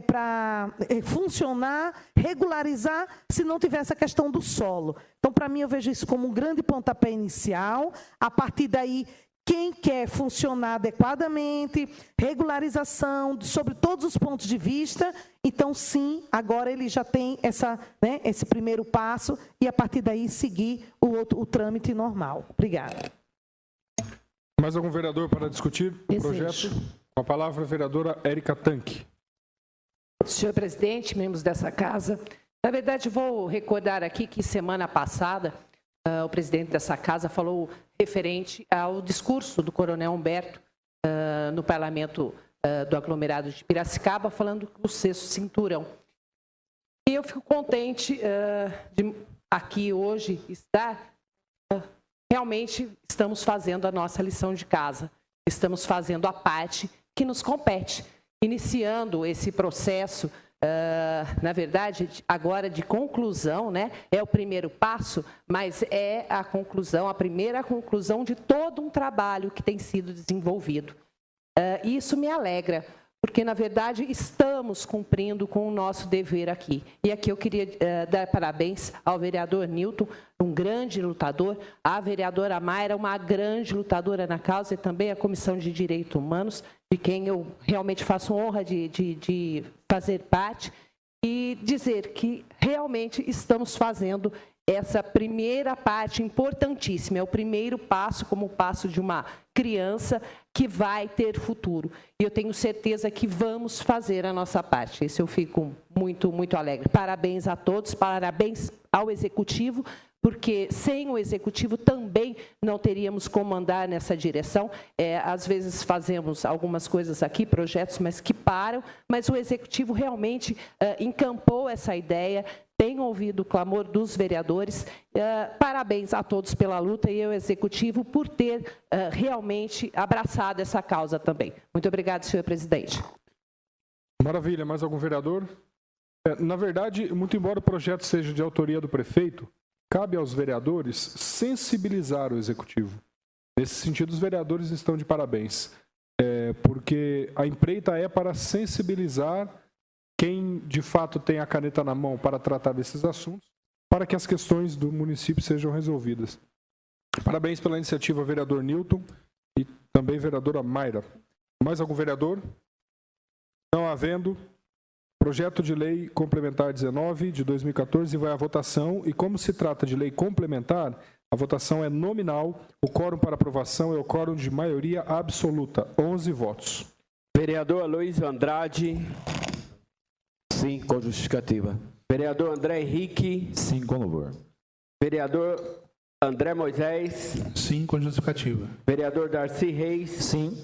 para funcionar, regularizar, se não tivesse a questão do solo. Então, para mim, eu vejo isso como um grande pontapé inicial. A partir daí, quem quer funcionar adequadamente, regularização, sobre todos os pontos de vista, então, sim, agora ele já tem esse primeiro passo e, a partir daí, seguir o trâmite normal. Obrigada. Mais algum vereador para discutir o projeto? Com a palavra, a vereadora Érica Tanque. Senhor presidente, membros dessa casa, na verdade, vou recordar aqui que semana passada o presidente dessa casa falou referente ao discurso do coronel Humberto no parlamento do aglomerado de Piracicaba, falando do sexto cinturão. E eu fico contente de aqui hoje estar, realmente estamos fazendo a nossa lição de casa, estamos fazendo a parte que nos compete, iniciando esse processo, na verdade, agora de conclusão, né? É o primeiro passo, mas é a conclusão, a primeira conclusão de todo um trabalho que tem sido desenvolvido. E isso me alegra, porque, na verdade, estamos cumprindo com o nosso dever aqui. E aqui eu queria dar parabéns ao vereador Newton, um grande lutador, à vereadora Mayra, uma grande lutadora na causa, e também a Comissão de Direitos Humanos, de quem eu realmente faço honra de fazer parte, e dizer que realmente estamos fazendo essa primeira parte importantíssima, é o primeiro passo, como o passo de uma criança que vai ter futuro. E eu tenho certeza que vamos fazer a nossa parte. Isso eu fico muito, muito alegre. Parabéns a todos, parabéns ao Executivo, porque sem o Executivo também não teríamos como andar nessa direção. Às vezes fazemos algumas coisas aqui, projetos, mas que param, mas o Executivo realmente encampou essa ideia, tem ouvido o clamor dos vereadores. Parabéns a todos pela luta e ao Executivo por ter realmente abraçado essa causa também. Muito obrigado, senhor presidente. Maravilha. Mais algum vereador? Na verdade, muito embora o projeto seja de autoria do prefeito, cabe aos vereadores sensibilizar o Executivo. Nesse sentido, os vereadores estão de parabéns, porque a empreita é para sensibilizar quem, de fato, tem a caneta na mão para tratar desses assuntos, para que as questões do município sejam resolvidas. Parabéns pela iniciativa, vereador Newton, e também vereadora Mayra. Mais algum vereador? Não havendo, projeto de lei complementar 19 de 2014 vai à votação, e como se trata de lei complementar, a votação é nominal, o quórum para aprovação é o quórum de maioria absoluta, 11 votos. Vereador Aloysio Andrade. Sim, com justificativa. Vereador André Henrique. Sim, com louvor. Vereador André Moisés. Sim, com justificativa. Vereador Darcy Reis. Sim.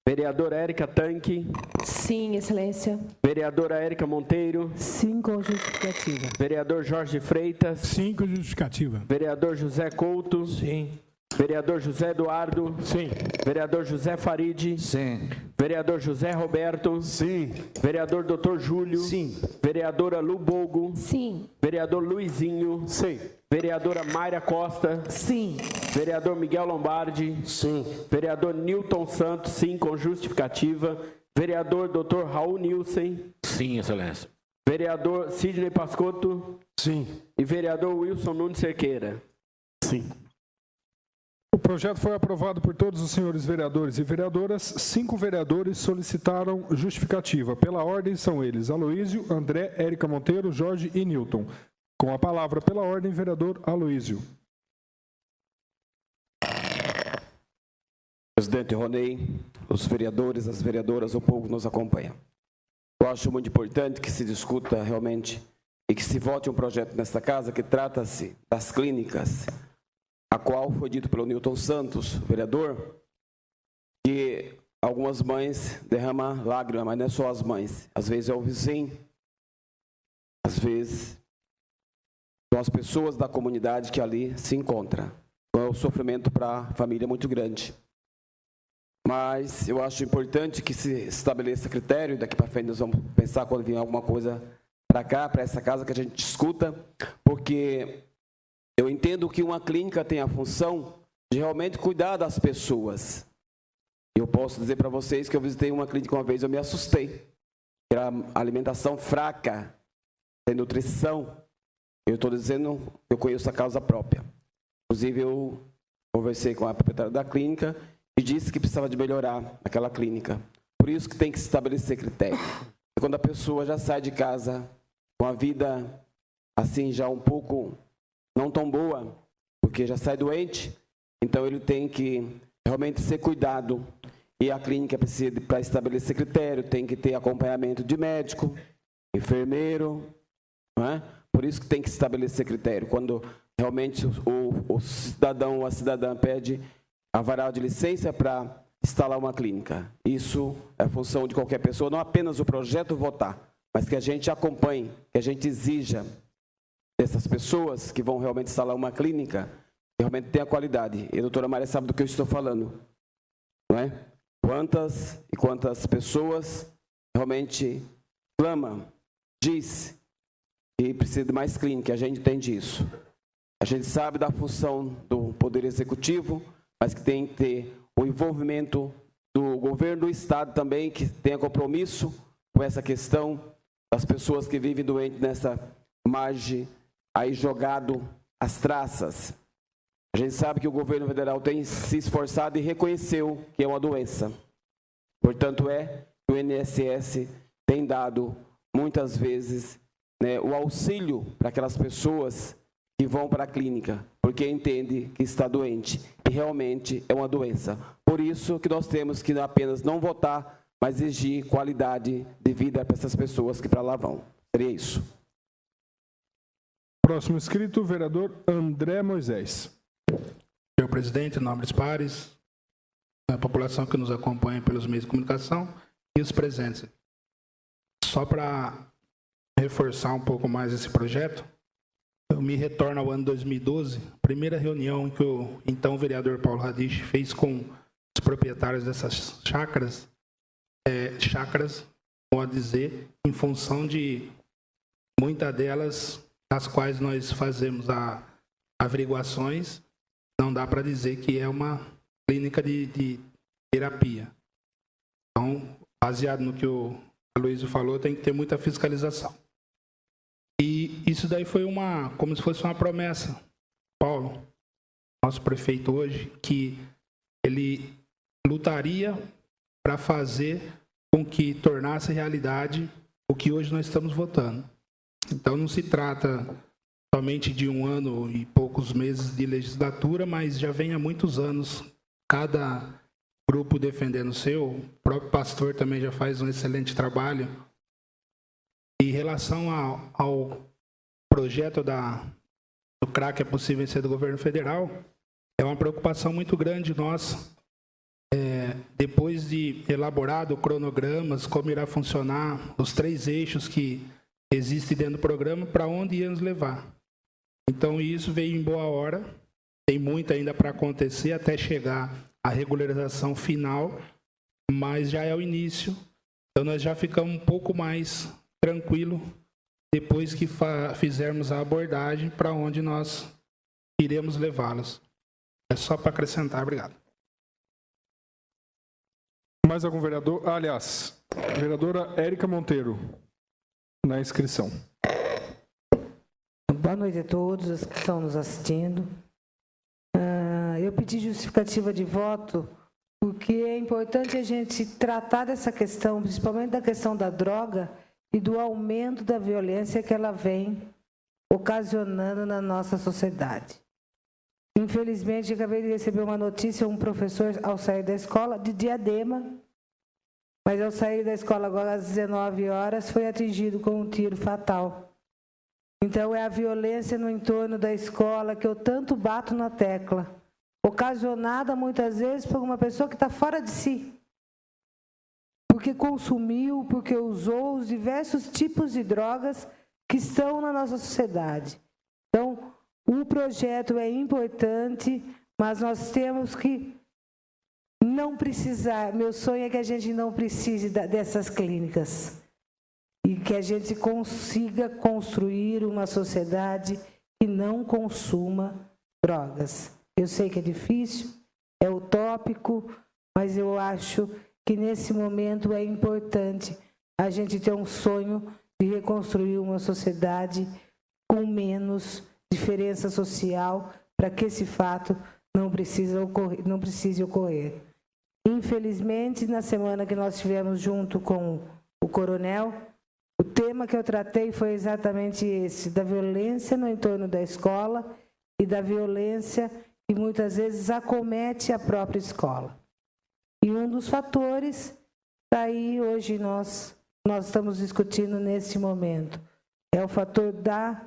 Vereadora Érica Tanque. Sim, excelência. Vereadora Érica Monteiro. Sim, com justificativa. Vereador Jorge Freitas. Sim, com justificativa. Vereador José Couto. Sim. Vereador José Eduardo. Sim. Vereador José Farid. Sim. Vereador José Roberto. Sim. Vereador Dr. Júlio. Sim. Vereadora Lu Bogo. Sim. Vereador Luizinho. Sim. Vereadora Mayra Costa. Sim. Vereador Miguel Lombardi. Sim. Vereador Newton Santos, sim, com justificativa. Vereador Dr. Raul Nilsen. Sim, excelência. Vereador Sidney Pascotto. Sim. E vereador Wilson Nunes Cerqueira. Sim. O projeto foi aprovado por todos os senhores vereadores e vereadoras. 5 vereadores solicitaram justificativa. Pela ordem são eles: Aloysio, André, Érica Monteiro, Jorge e Newton. Com a palavra pela ordem, vereador Aloysio. Presidente Ronei, os vereadores, as vereadoras, o povo que nos acompanha. Eu acho muito importante que se discuta realmente e que se vote um projeto nesta casa que trata-se das clínicas, a qual foi dito pelo Newton Santos, vereador, que algumas mães derramam lágrimas, mas não é só as mães. Às vezes é o vizinho, às vezes são as pessoas da comunidade que ali se encontram. Então é um sofrimento para a família muito grande. mas eu acho importante que se estabeleça critério. Daqui para frente nós vamos pensar quando vir alguma coisa para cá, para essa casa, que a gente discuta, porque eu entendo que uma clínica tem a função de realmente cuidar das pessoas. Eu posso dizer para vocês que eu visitei uma clínica uma vez, eu me assustei. Era alimentação fraca, sem nutrição. Eu estou dizendo, eu conheço a causa própria. Inclusive, eu conversei com a proprietária da clínica e disse que precisava de melhorar aquela clínica. Por isso que tem que se estabelecer critério. E quando a pessoa já sai de casa com a vida assim já um pouco não tão boa, porque já sai doente, então ele tem que realmente ser cuidado. E a clínica precisa, para estabelecer critério, tem que ter acompanhamento de médico, enfermeiro, não é? Por isso que tem que estabelecer critério. Quando realmente o cidadão ou a cidadã pede a varal de licença para instalar uma clínica. Isso é função de qualquer pessoa, não apenas o projeto votar, mas que a gente acompanhe, que a gente exija dessas pessoas que vão realmente instalar uma clínica, que realmente tenha qualidade. E a doutora Maria sabe do que eu estou falando, não é? Quantas e quantas pessoas realmente clamam, diz que precisa de mais clínica, a gente entende isso. A gente sabe da função do Poder Executivo, mas que tem que ter o envolvimento do governo do Estado também, que tenha compromisso com essa questão das pessoas que vivem doentes nessa margem, aí jogado às traças. A gente sabe que o governo federal tem se esforçado e reconheceu que é uma doença. Portanto, que o INSS tem dado, muitas vezes, né, o auxílio para aquelas pessoas que vão para a clínica, porque entende que está doente e realmente é uma doença. Por isso que nós temos que apenas não votar, mas exigir qualidade de vida para essas pessoas que para lá vão. Seria isso. Próximo inscrito, o vereador André Moisés. Senhor presidente, nobres pares, a população que nos acompanha pelos meios de comunicação e os presentes. Só para reforçar um pouco mais esse projeto, eu me retorno ao ano 2012, primeira reunião que o então vereador Paulo Radich fez com os proprietários dessas chácaras, pode dizer, em função de muitas delas, as quais nós fazemos averiguações, não dá para dizer que é uma clínica de terapia. Então, baseado no que o Aloysio falou, tem que ter muita fiscalização. E isso daí foi como se fosse uma promessa. Paulo, nosso prefeito hoje, que ele lutaria para fazer com que tornasse realidade o que hoje nós estamos votando. Então, não se trata somente de um ano e poucos meses de legislatura, mas já vem há muitos anos, cada grupo defendendo o seu. O próprio pastor também já faz um excelente trabalho. Em relação ao projeto do CRAC, é possível vencer do governo federal, é uma preocupação muito grande nossa. Depois de elaborado cronogramas, como irá funcionar, os 3 eixos que existem dentro do programa, para onde ia nos levar. Então, isso veio em boa hora, tem muito ainda para acontecer até chegar à regularização final, mas já é o início. Então, nós já ficamos um pouco mais tranquilo depois que fizermos a abordagem para onde nós iremos levá-los. É só para acrescentar. Obrigado. Mais algum vereador? Aliás, vereadora Érica Monteiro, na inscrição. Boa noite a todos os que estão nos assistindo. Eu pedi justificativa de voto porque é importante a gente tratar dessa questão, principalmente da questão da droga e do aumento da violência que ela vem ocasionando na nossa sociedade. Infelizmente, eu acabei de receber uma notícia, um professor, ao sair da escola, de Diadema, mas ao sair da escola agora às 19 horas, foi atingido com um tiro fatal. Então, é a violência no entorno da escola que eu tanto bato na tecla, ocasionada muitas vezes por uma pessoa que está fora de si, porque consumiu, porque usou os diversos tipos de drogas que estão na nossa sociedade. Então, o projeto é importante, mas nós temos que não precisar, meu sonho é que a gente não precise dessas clínicas e que a gente consiga construir uma sociedade que não consuma drogas. Eu sei que é difícil, é utópico, mas eu acho que nesse momento é importante a gente ter um sonho de reconstruir uma sociedade com menos diferença social para que esse fato não precise ocorrer. Infelizmente, na semana que nós tivemos junto com o coronel, o tema que eu tratei foi exatamente esse, da violência no entorno da escola e da violência que muitas vezes acomete a própria escola. E um dos fatores, aí hoje nós estamos discutindo nesse momento, é o fator da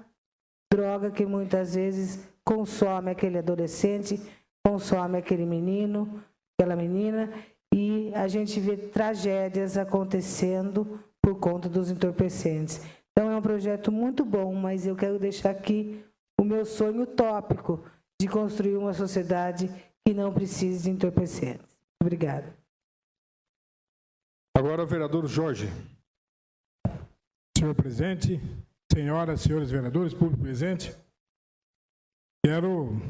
droga que muitas vezes consome aquele adolescente, consome aquele menino, aquela menina, e a gente vê tragédias acontecendo por conta dos entorpecentes. Então é um projeto muito bom, mas eu quero deixar aqui o meu sonho utópico de construir uma sociedade que não precise de entorpecentes. Obrigada. Agora o vereador Jorge. Senhor presidente, senhoras, senhores vereadores, público presente, quero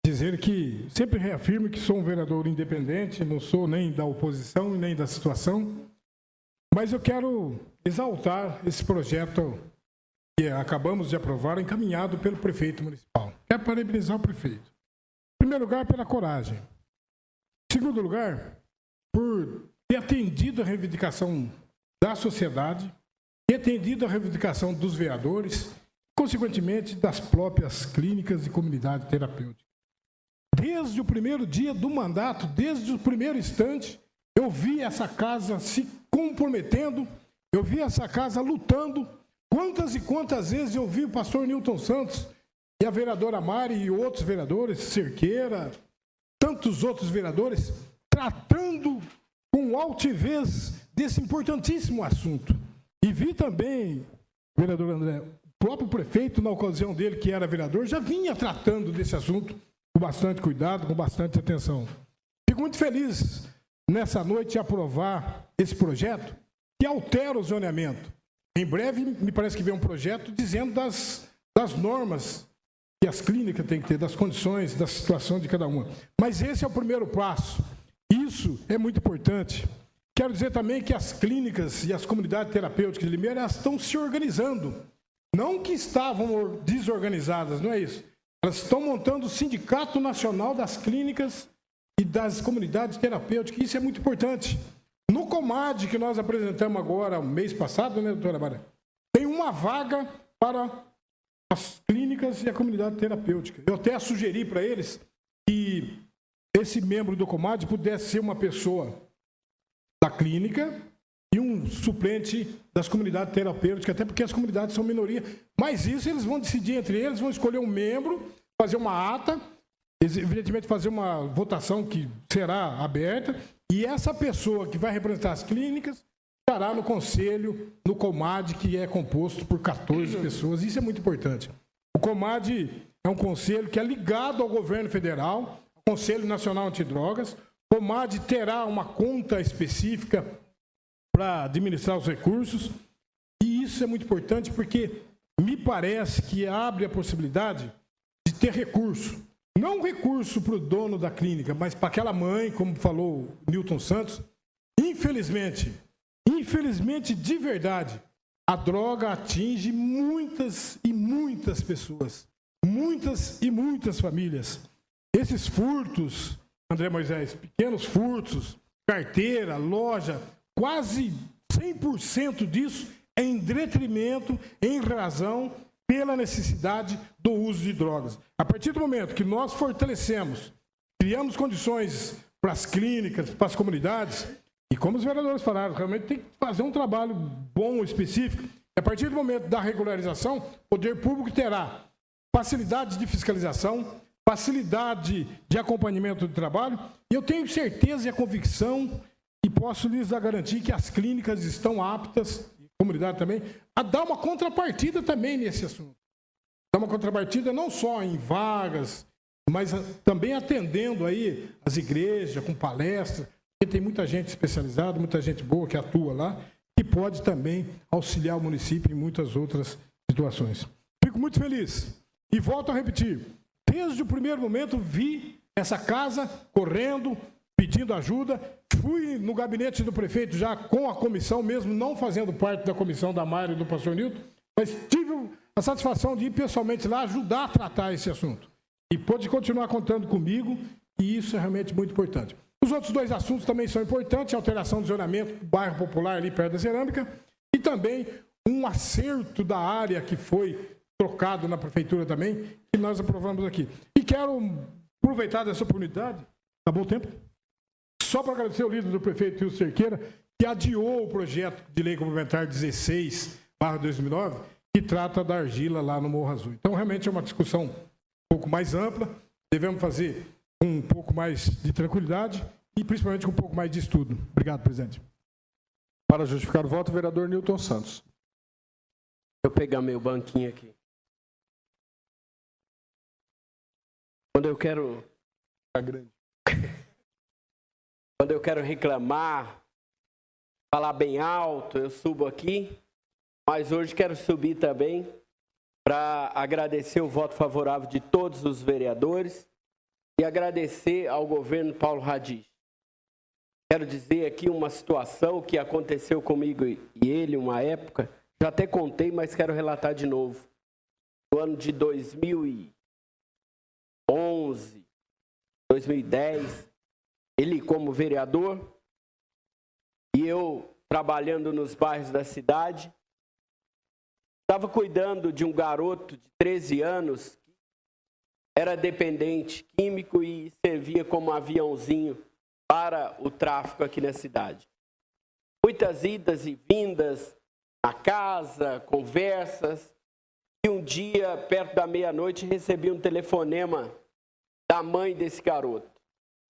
dizer que sempre reafirmo que sou um vereador independente, não sou nem da oposição e nem da situação, mas eu quero exaltar esse projeto que acabamos de aprovar, encaminhado pelo prefeito municipal. Quero parabenizar o prefeito. Em primeiro lugar, pela coragem. Em segundo lugar, por ter atendido a reivindicação da sociedade, ter atendido a reivindicação dos vereadores, consequentemente das próprias clínicas e comunidade terapêutica. Desde o primeiro dia do mandato, desde o primeiro instante, eu vi essa casa se comprometendo, eu vi essa casa lutando. Quantas e quantas vezes eu vi o pastor Newton Santos e a vereadora Mari e outros vereadores, Cerqueira, tantos outros vereadores, tratando com altivez desse importantíssimo assunto. E vi também, vereador André, o próprio prefeito, na ocasião dele, que era vereador, já vinha tratando desse assunto com bastante cuidado, com bastante atenção. Fico muito feliz nessa noite de aprovar esse projeto que altera o zoneamento. Em breve, me parece que vem um projeto dizendo das normas que as clínicas têm que ter, das condições, da situação de cada uma. Mas esse é o primeiro passo. Isso é muito importante. Quero dizer também que as clínicas e as comunidades terapêuticas de Limeira, elas estão se organizando. Não que estavam desorganizadas, não é isso. Elas estão montando o Sindicato Nacional das Clínicas e das Comunidades Terapêuticas. Isso é muito importante. No Comad, que nós apresentamos agora, mês passado, né, doutora Maria? Tem uma vaga para as clínicas e a comunidade terapêutica. Eu até sugeri para eles que esse membro do Comad pudesse ser uma pessoa da clínica e um suplente das comunidades terapêuticas, até porque as comunidades são minoria. Mas isso eles vão decidir entre eles, vão escolher um membro, fazer uma ata, evidentemente fazer uma votação que será aberta, e essa pessoa que vai representar as clínicas estará no conselho, no Comad, que é composto por 14 pessoas. Isso é muito importante. O Comad é um conselho que é ligado ao governo federal, ao Conselho Nacional Antidrogas. O Comad terá uma conta específica para administrar os recursos, e isso é muito importante porque me parece que abre a possibilidade de ter recurso. Não recurso para o dono da clínica, mas para aquela mãe, como falou o Newton Santos. Infelizmente de verdade, a droga atinge muitas e muitas pessoas, muitas e muitas famílias. Esses furtos, André Moisés, pequenos furtos, carteira, loja, quase 100% disso é em detrimento, em razão, pela necessidade do uso de drogas. A partir do momento que nós fortalecemos, criamos condições para as clínicas, para as comunidades, e como os vereadores falaram, realmente tem que fazer um trabalho bom, específico. A partir do momento da regularização, o poder público terá facilidade de fiscalização, facilidade de acompanhamento do trabalho, e eu tenho certeza e a convicção, e posso lhes garantir que as clínicas estão aptas, a comunidade também, a dar uma contrapartida também nesse assunto. Dar uma contrapartida não só em vagas, mas também atendendo aí as igrejas, com palestras, porque tem muita gente especializada, muita gente boa que atua lá, que pode também auxiliar o município em muitas outras situações. Fico muito feliz. E volto a repetir, desde o primeiro momento vi essa casa correndo, pedindo ajuda. Fui no gabinete do prefeito já com a comissão, mesmo não fazendo parte da comissão da Mayra e do pastor Nilton, mas tive a satisfação de ir pessoalmente lá ajudar a tratar esse assunto. E pode continuar contando comigo, e isso é realmente muito importante. Os outros dois assuntos também são importantes, a alteração do zonamento do bairro popular ali perto da Cerâmica, e também um acerto da área que foi trocado na prefeitura também, que nós aprovamos aqui. E quero aproveitar dessa oportunidade, acabou o tempo? Só para agradecer o líder do prefeito Wilson Cerqueira, que adiou o projeto de lei complementar 16/2009, que trata da argila lá no Morro Azul. Então, realmente é uma discussão um pouco mais ampla, devemos fazer com um pouco mais de tranquilidade e principalmente com um pouco mais de estudo. Obrigado, presidente. Para justificar o voto, o vereador Nilton Santos. Deixa eu pegar meu banquinho aqui. Quando eu quero... Quando eu quero reclamar, falar bem alto, eu subo aqui. Mas hoje quero subir também para agradecer o voto favorável de todos os vereadores e agradecer ao governo Paulo Radiz. Quero dizer aqui uma situação que aconteceu comigo e ele, uma época, já até contei, mas quero relatar de novo. No ano de 2011, 2010, ele como vereador e eu trabalhando nos bairros da cidade, estava cuidando de um garoto de 13 anos, que era dependente químico e servia como aviãozinho para o tráfico aqui na cidade. Muitas idas e vindas na casa, conversas, e um dia, perto da meia-noite, recebi um telefonema da mãe desse garoto.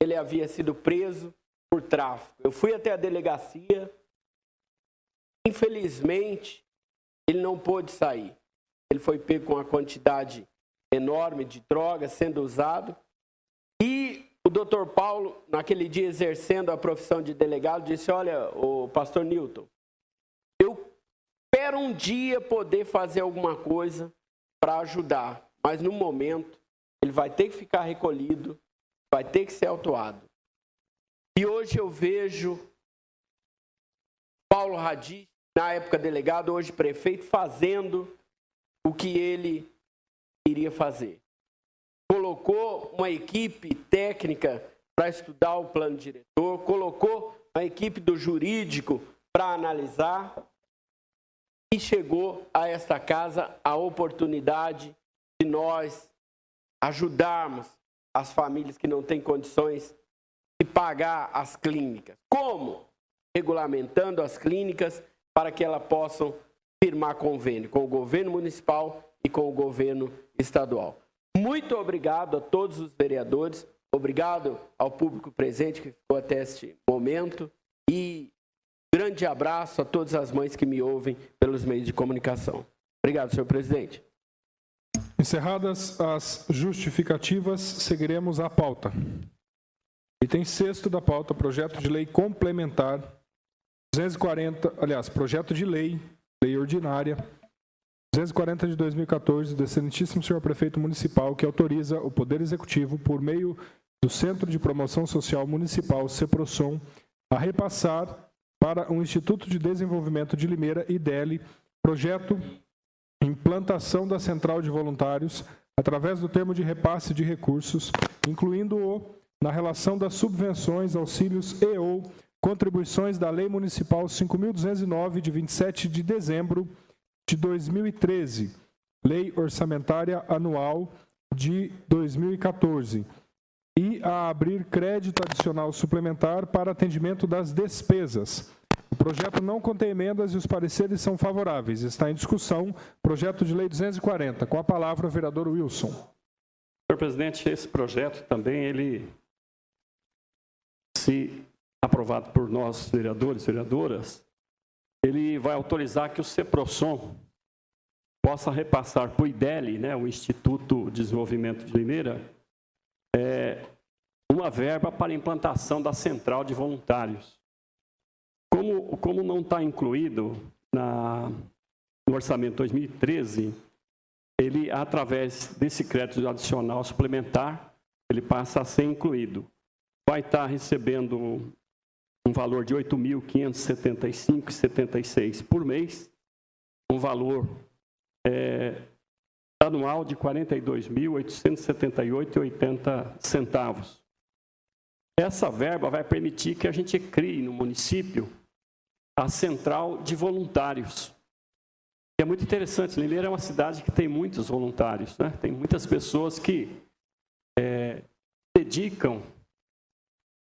Ele havia sido preso por tráfico. Eu fui até a delegacia, infelizmente, ele não pôde sair. Ele foi pego com uma quantidade enorme de drogas sendo usado. E o doutor Paulo, naquele dia exercendo a profissão de delegado, disse, olha, o pastor Nilton, eu espero um dia poder fazer alguma coisa para ajudar, mas no momento ele vai ter que ficar recolhido, vai ter que ser autuado. E hoje eu vejo Paulo Radiz, na época delegado, hoje prefeito, fazendo o que ele iria fazer. Colocou uma equipe técnica para estudar o plano diretor, colocou a equipe do jurídico para analisar e chegou a esta casa a oportunidade de nós ajudarmos as famílias que não têm condições de pagar as clínicas. Como? Regulamentando as clínicas para que elas possam firmar convênio com o governo municipal e com o governo estadual. Muito obrigado a todos os vereadores, obrigado ao público presente que ficou até este momento e grande abraço a todas as mães que me ouvem pelos meios de comunicação. Obrigado, senhor presidente. Encerradas as justificativas, seguiremos a pauta. Item 6º da pauta, projeto de lei complementar 240, aliás, projeto de lei ordinária 240 de 2014, do excelentíssimo senhor prefeito municipal, que autoriza o Poder Executivo, por meio do Centro de Promoção Social Municipal, CEPROSOM, a repassar para o Instituto de Desenvolvimento de Limeira, IDELI, projeto implantação da Central de Voluntários, através do termo de repasse de recursos, incluindo-o na relação das subvenções, auxílios e ou contribuições da Lei Municipal 5.209, de 27 de dezembro de 2013, Lei Orçamentária Anual de 2014, e a abrir crédito adicional suplementar para atendimento das despesas. O projeto não contém emendas e os pareceres são favoráveis. Está em discussão projeto de lei 240. Com a palavra, o vereador Wilson. Senhor presidente, esse projeto também, ele, se aprovado por nós, vereadores e vereadoras, ele vai autorizar que o CEPROSOM possa repassar para o IDELI, né, o Instituto de Desenvolvimento de Limeira, uma verba para a implantação da central de voluntários. Como não está incluído no orçamento 2013, ele, através desse crédito adicional suplementar, ele passa a ser incluído. Vai estar recebendo um valor de R$ 8.575,76 por mês, um valor anual de R$ 42.878,80. Essa verba vai permitir que a gente crie no município a central de voluntários. É muito interessante, Limeira é uma cidade que tem muitos voluntários, né? Tem muitas pessoas que dedicam,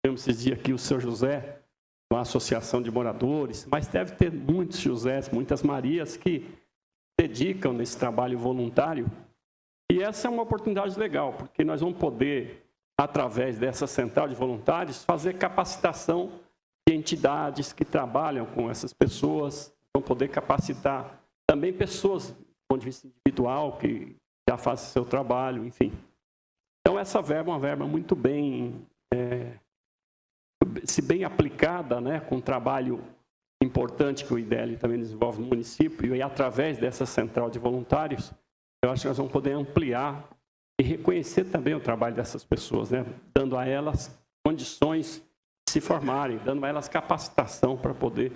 temos esse dia aqui o seu José, uma associação de moradores, mas deve ter muitos Josés, muitas Marias que dedicam nesse trabalho voluntário. E essa é uma oportunidade legal, porque nós vamos poder, através dessa central de voluntários, fazer capacitação de entidades que trabalham com essas pessoas, vão poder capacitar também pessoas do ponto de vista individual que já fazem seu trabalho, enfim. Então essa verba é uma verba muito bem, se bem aplicada, né, com um trabalho importante que o IDEL também desenvolve no município, e através dessa central de voluntários, eu acho que nós vamos poder ampliar e reconhecer também o trabalho dessas pessoas, né, dando a elas condições de se formarem, dando a elas capacitação para poder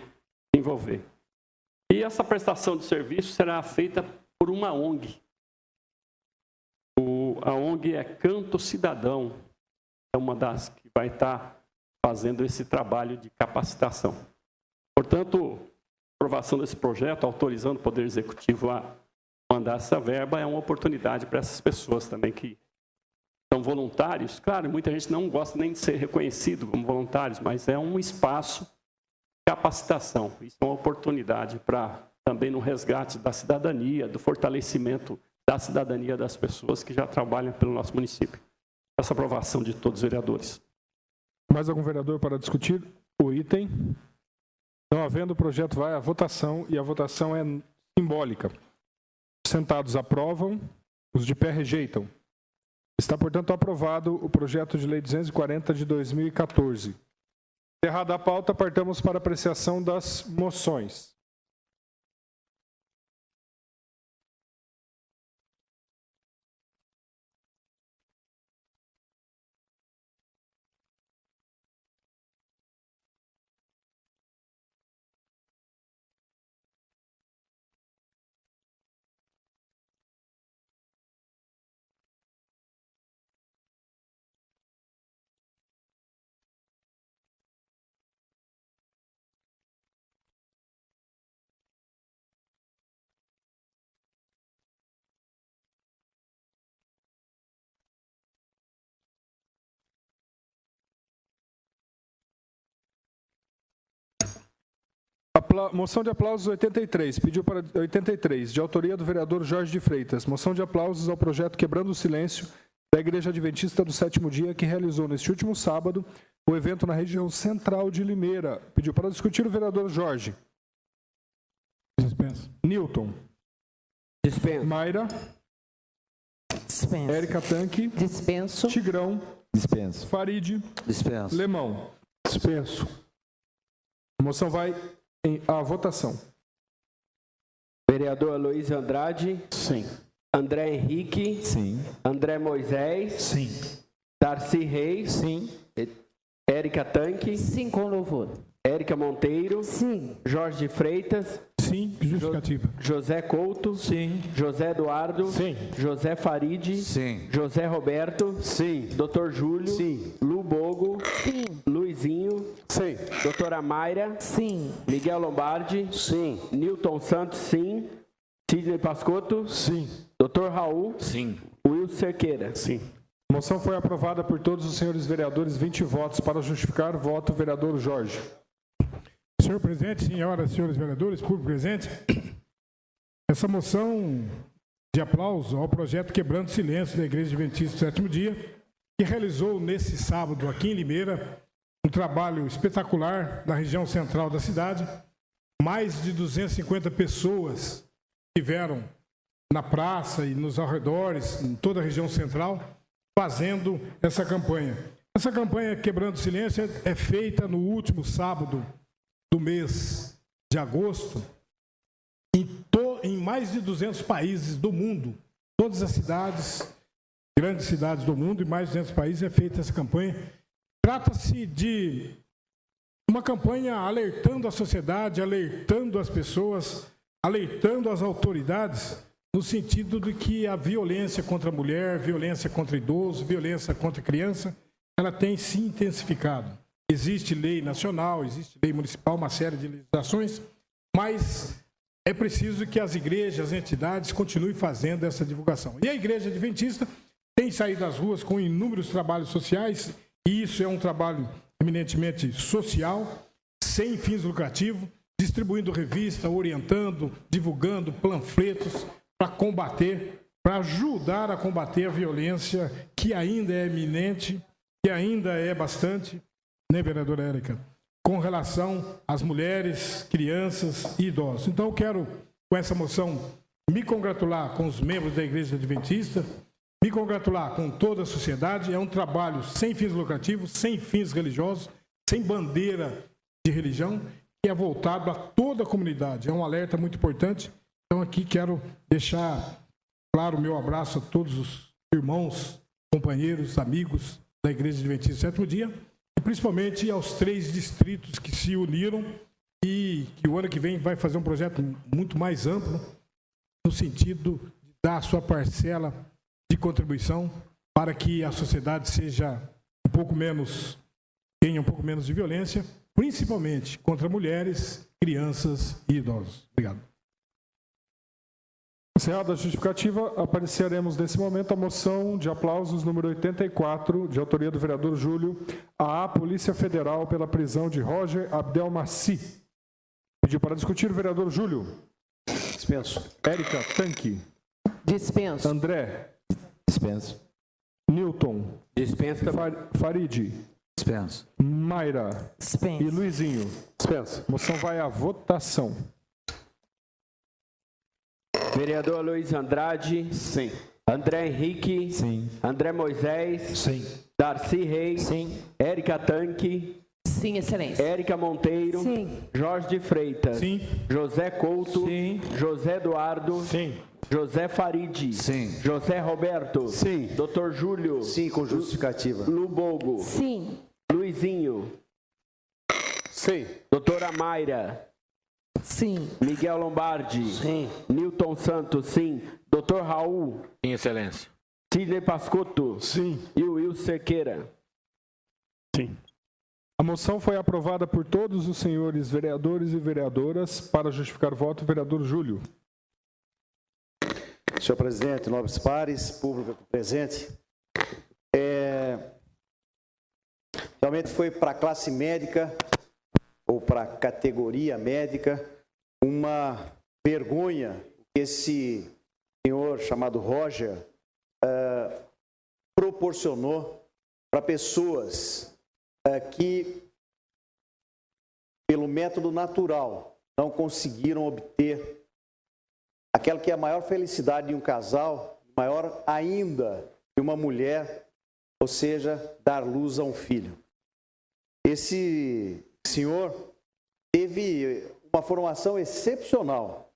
desenvolver. E essa prestação de serviço será feita por uma ONG. A ONG é Canto Cidadão, é uma das que vai estar fazendo esse trabalho de capacitação. Portanto, a aprovação desse projeto, autorizando o Poder Executivo a mandar essa verba, é uma oportunidade para essas pessoas também que são voluntários. Claro, muita gente não gosta nem de ser reconhecido como voluntários, mas é um espaço de capacitação. Isso é uma oportunidade para também no resgate da cidadania, do fortalecimento da cidadania das pessoas que já trabalham pelo nosso município. Essa aprovação de todos os vereadores. Mais algum vereador para discutir o item? Não havendo, o projeto vai à votação e a votação é simbólica. Os sentados aprovam, os de pé rejeitam. Está, portanto, aprovado o projeto de lei 240 de 2014. Encerrada a pauta, partamos para a apreciação das moções. Moção de aplausos 83, pediu para 83, de autoria do vereador Jorge de Freitas. Moção de aplausos ao projeto Quebrando o Silêncio da Igreja Adventista do Sétimo Dia, que realizou neste último sábado o evento na região central de Limeira. Pediu para discutir o vereador Jorge. Dispenso. Newton. Dispenso. Mayra. Dispenso. Érica Tanque. Dispenso. Tigrão. Dispenso. Farid. Dispenso. Lemão. Dispenso. A moção vai à votação. Vereador Aloysio Andrade. Sim. André Henrique. Sim. André Moisés. Sim. Darcy Reis. Sim. Érica Tanque. Sim, com louvor. Érica Monteiro. Sim. Jorge de Freitas. Sim, justificativa. José Couto. Sim. José Eduardo. Sim. José Farid. Sim. José Roberto. Sim. Dr. Júlio. Sim. Lu Bogo. Sim. Luizinho. Sim. Doutora Mayra. Sim. Miguel Lombardi. Sim. Newton Santos. Sim. Sidney Pascotto. Sim. Dr. Raul. Sim. Wilson Cerqueira. Sim. A moção foi aprovada por todos os senhores vereadores, 20 votos. Para justificar, voto o vereador Jorge. Senhor presidente, senhoras e senhores vereadores, público presente, essa moção de aplauso ao projeto Quebrando o Silêncio da Igreja Adventista do Sétimo Dia, que realizou nesse sábado aqui em Limeira um trabalho espetacular na região central da cidade. Mais de 250 pessoas estiveram na praça e nos arredores, em toda a região central, fazendo essa campanha. Essa campanha Quebrando o Silêncio é feita no último sábado do mês de agosto, em mais de 200 países do mundo. Todas as cidades, grandes cidades do mundo, e mais de 200 países é feita essa campanha. Trata-se de uma campanha alertando a sociedade, alertando as pessoas, alertando as autoridades, no sentido de que a violência contra a mulher, violência contra idoso, violência contra a criança, ela tem se intensificado. Existe lei nacional, existe lei municipal, uma série de legislações, mas é preciso que as igrejas, as entidades continuem fazendo essa divulgação. E a Igreja Adventista tem saído às ruas com inúmeros trabalhos sociais, e isso é um trabalho eminentemente social, sem fins lucrativos, distribuindo revista, orientando, divulgando panfletos para combater, para ajudar a combater a violência que ainda é eminente, que ainda é bastante, né, vereadora Érica, com relação às mulheres, crianças e idosos. Então, eu quero, com essa moção, me congratular com os membros da Igreja Adventista, me congratular com toda a sociedade. É um trabalho sem fins lucrativos, sem fins religiosos, sem bandeira de religião, que é voltado a toda a comunidade. É um alerta muito importante. Então, aqui quero deixar claro o meu abraço a todos os irmãos, companheiros, amigos da Igreja Adventista do Sétimo Dia, e principalmente aos 3 distritos que se uniram e que o ano que vem vai fazer um projeto muito mais amplo, no sentido de dar a sua parcela de contribuição para que a sociedade seja tenha um pouco menos de violência, principalmente contra mulheres, crianças e idosos. Obrigado. Encerrada a justificativa, apareceremos nesse momento a moção de aplausos número 84, de autoria do vereador Júlio, à Polícia Federal pela prisão de Roger Abdelmaci. Pediu para discutir o vereador Júlio. Dispenso. Érica Tanque. Dispenso. André. Dispenso. Newton. Dispenso. Farid. Dispenso. Mayra. Dispenso. E Luizinho. Dispenso. Moção vai à votação. Vereador Luiz Andrade. Sim. André Henrique. Sim. André Moisés. Sim. Darcy Reis. Sim. Érica Tanque. Sim, excelência. Érica Monteiro. Sim. Jorge de Freitas. Sim. José Couto. Sim. José Eduardo. Sim. José Farid. Sim. José Roberto. Sim. Dr. Júlio. Sim, com justificativa. Lubogo. Sim. Luizinho. Sim. Doutora Mayra. Sim. Miguel Lombardi. Sim. Newton Santos, sim. Dr. Raul. Sim, excelência. Sidney Pascotto. Sim. E o Wilson Cerqueira. Sim. A moção foi aprovada por todos os senhores vereadores e vereadoras. Para justificar o voto, o vereador Júlio. Senhor presidente, nobres pares, público presente, realmente foi para a classe médica, ou para a categoria médica, uma vergonha que esse senhor chamado Roger proporcionou para pessoas que, pelo método natural, não conseguiram obter aquela que é a maior felicidade de um casal, maior ainda de uma mulher, ou seja, dar luz a um filho. Esse senhor teve uma formação excepcional.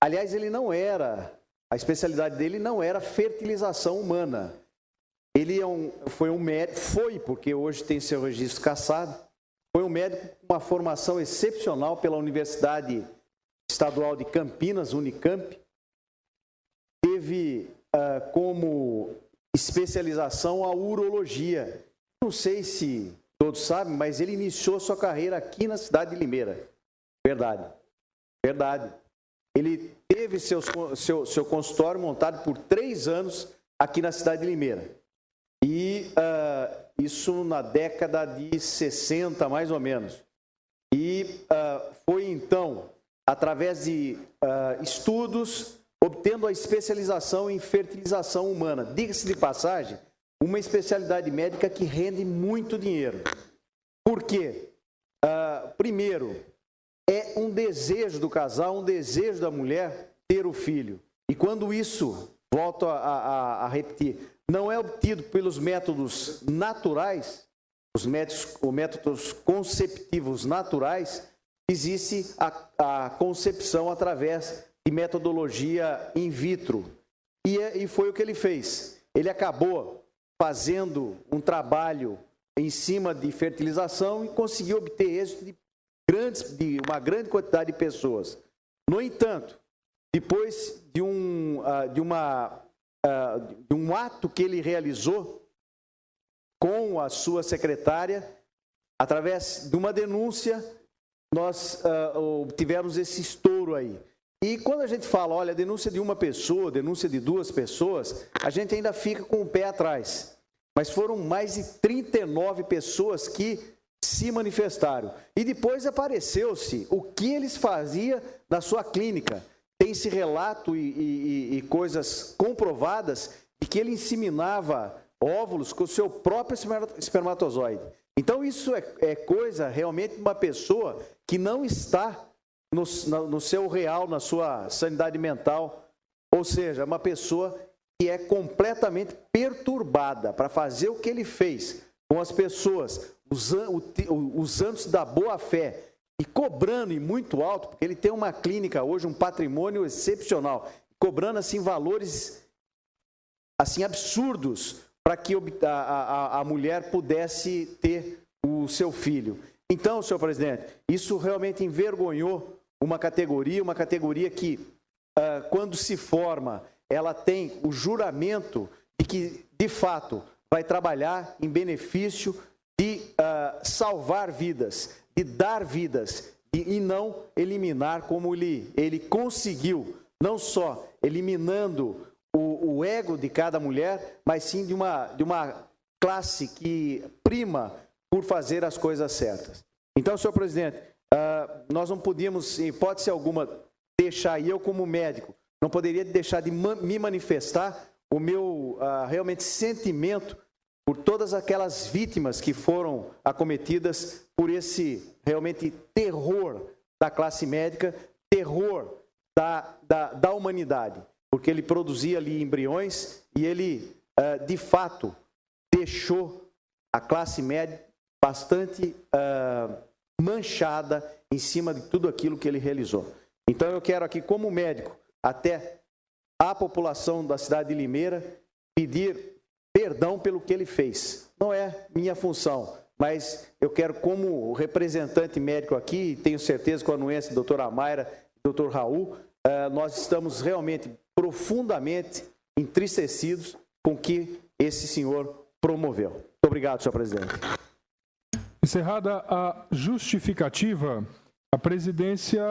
Aliás, a especialidade dele não era fertilização humana. Ele foi um médico, porque hoje tem seu registro cassado, foi um médico com uma formação excepcional pela Universidade Estadual de Campinas, Unicamp. Teve como especialização a urologia. Não sei se todos sabem, mas ele iniciou sua carreira aqui na cidade de Limeira. Verdade. Verdade. Ele teve seu consultório montado por 3 anos aqui na cidade de Limeira. E isso na década de 60, mais ou menos. E foi então, através de estudos, obtendo a especialização em fertilização humana. Diga-se de passagem, uma especialidade médica que rende muito dinheiro. Por quê? Primeiro, é um desejo do casal, um desejo da mulher ter o filho. E quando isso, volto a repetir, não é obtido pelos métodos naturais, os métodos conceptivos naturais, existe a concepção através de metodologia in vitro. E foi o que ele fez. Ele acabou fazendo um trabalho em cima de fertilização e conseguiu obter êxito de uma grande quantidade de pessoas. No entanto, depois de um ato que ele realizou com a sua secretária, através de uma denúncia, nós tivemos esse estouro aí. E quando a gente fala, olha, denúncia de uma pessoa, denúncia de 2 pessoas, a gente ainda fica com o pé atrás. Mas foram mais de 39 pessoas que se manifestaram. E depois apareceu-se o que eles faziam na sua clínica. Tem-se relato e coisas comprovadas de que ele inseminava óvulos com o seu próprio espermatozoide. Então isso é coisa realmente de uma pessoa que não está no seu real, na sua sanidade mental, ou seja, uma pessoa que é completamente perturbada para fazer o que ele fez com as pessoas, usando-se da boa-fé e cobrando e muito alto, porque ele tem uma clínica hoje, um patrimônio excepcional, cobrando assim valores assim absurdos para que a mulher pudesse ter o seu filho. Então, senhor presidente, isso realmente envergonhou uma categoria que, quando se forma, ela tem o juramento de que, de fato, vai trabalhar em benefício de salvar vidas, de dar vidas, e não eliminar como ele conseguiu, não só eliminando o ego de cada mulher, mas sim de uma classe que prima por fazer as coisas certas. Então, senhor presidente, nós não podíamos, em hipótese alguma, deixar, e eu como médico, não poderia deixar de me manifestar o meu realmente sentimento por todas aquelas vítimas que foram acometidas por esse realmente terror da classe médica, terror da humanidade, porque ele produzia ali embriões e ele, de fato, deixou a classe médica bastante manchada em cima de tudo aquilo que ele realizou. Então eu quero aqui, como médico, até a população da cidade de Limeira, pedir perdão pelo que ele fez. Não é minha função, mas eu quero, como representante médico aqui, tenho certeza com a anuência do doutora Mayra e do doutor Raul, nós estamos realmente profundamente entristecidos com o que esse senhor promoveu. Muito obrigado, senhor presidente. Encerrada a justificativa, a presidência,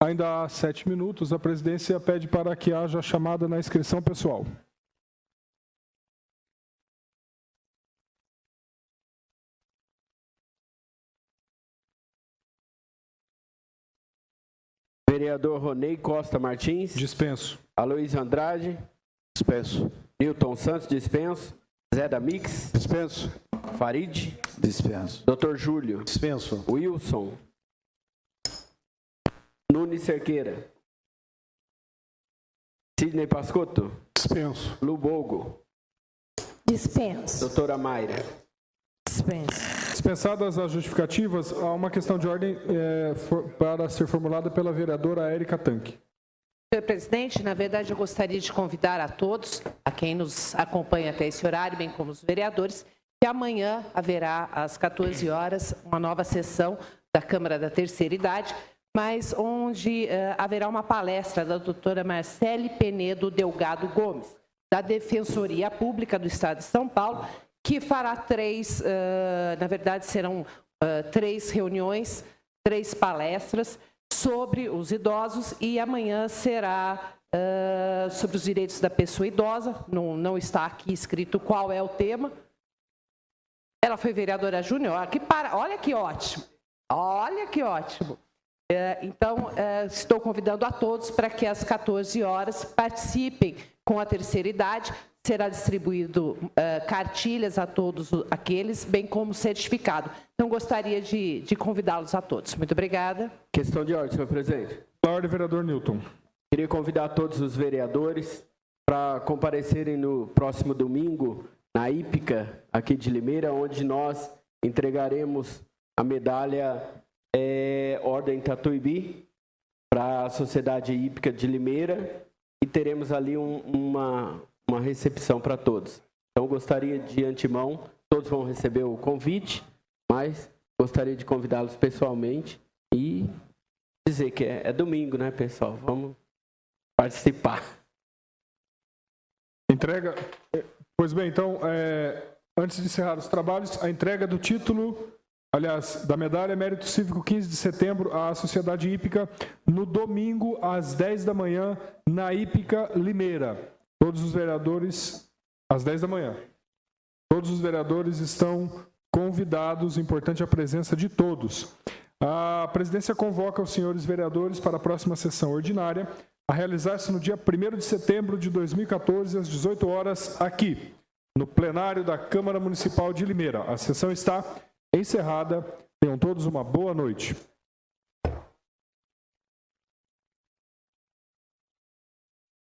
ainda há 7 minutos, a presidência pede para que haja chamada na inscrição pessoal. Vereador Ronei Costa Martins. Dispenso. Aloysio Andrade. Dispenso. Newton Santos, dispenso. Zé da Mix. Dispenso. Farid. Dispenso. Dr. Júlio. Dispenso. Wilson. Nunes Cerqueira. Sidney Pascotto. Dispenso. Lubogo. Dispenso. Doutora Mayra. Dispenso. Dispensadas as justificativas, há uma questão de ordem para ser formulada pela vereadora Érica Tanque. Senhor presidente, na verdade eu gostaria de convidar a todos, a quem nos acompanha até esse horário, bem como os vereadores, que amanhã haverá às 14 horas uma nova sessão da Câmara da Terceira Idade, mas onde haverá uma palestra da doutora Marcele Penedo Delgado Gomes, da Defensoria Pública do Estado de São Paulo, que fará 3, na verdade serão 3 reuniões, 3 palestras sobre os idosos, e amanhã será sobre os direitos da pessoa idosa. Não está aqui escrito qual é o tema. Ela foi vereadora júnior, olha que ótimo, olha que ótimo. Então, estou convidando a todos para que às 14 horas participem com a terceira idade. Será distribuído cartilhas a todos aqueles, bem como certificado. Então, gostaria de convidá-los a todos. Muito obrigada. Questão de ordem, senhor presidente. Da ordem, vereador Newton. Queria convidar todos os vereadores para comparecerem no próximo domingo na hípica aqui de Limeira, onde nós entregaremos a medalha Ordem Tatuíbi para a Sociedade Hípica de Limeira e teremos ali uma recepção para todos. Então, gostaria de antemão, todos vão receber o convite, mas gostaria de convidá-los pessoalmente e dizer que é domingo, né, pessoal? Vamos participar. Entrega. Pois bem, então, antes de encerrar os trabalhos, a entrega do título, aliás, da medalha Mérito Cívico 15 de setembro à Sociedade Hípica, no domingo, às 10 da manhã, na Hípica Limeira. Todos os vereadores, às 10 da manhã. Todos os vereadores estão convidados, importante a presença de todos. A presidência convoca os senhores vereadores para a próxima sessão ordinária, a realizar-se no dia 1º de setembro de 2014, às 18 horas, aqui, no plenário da Câmara Municipal de Limeira. A sessão está encerrada. Tenham todos uma boa noite.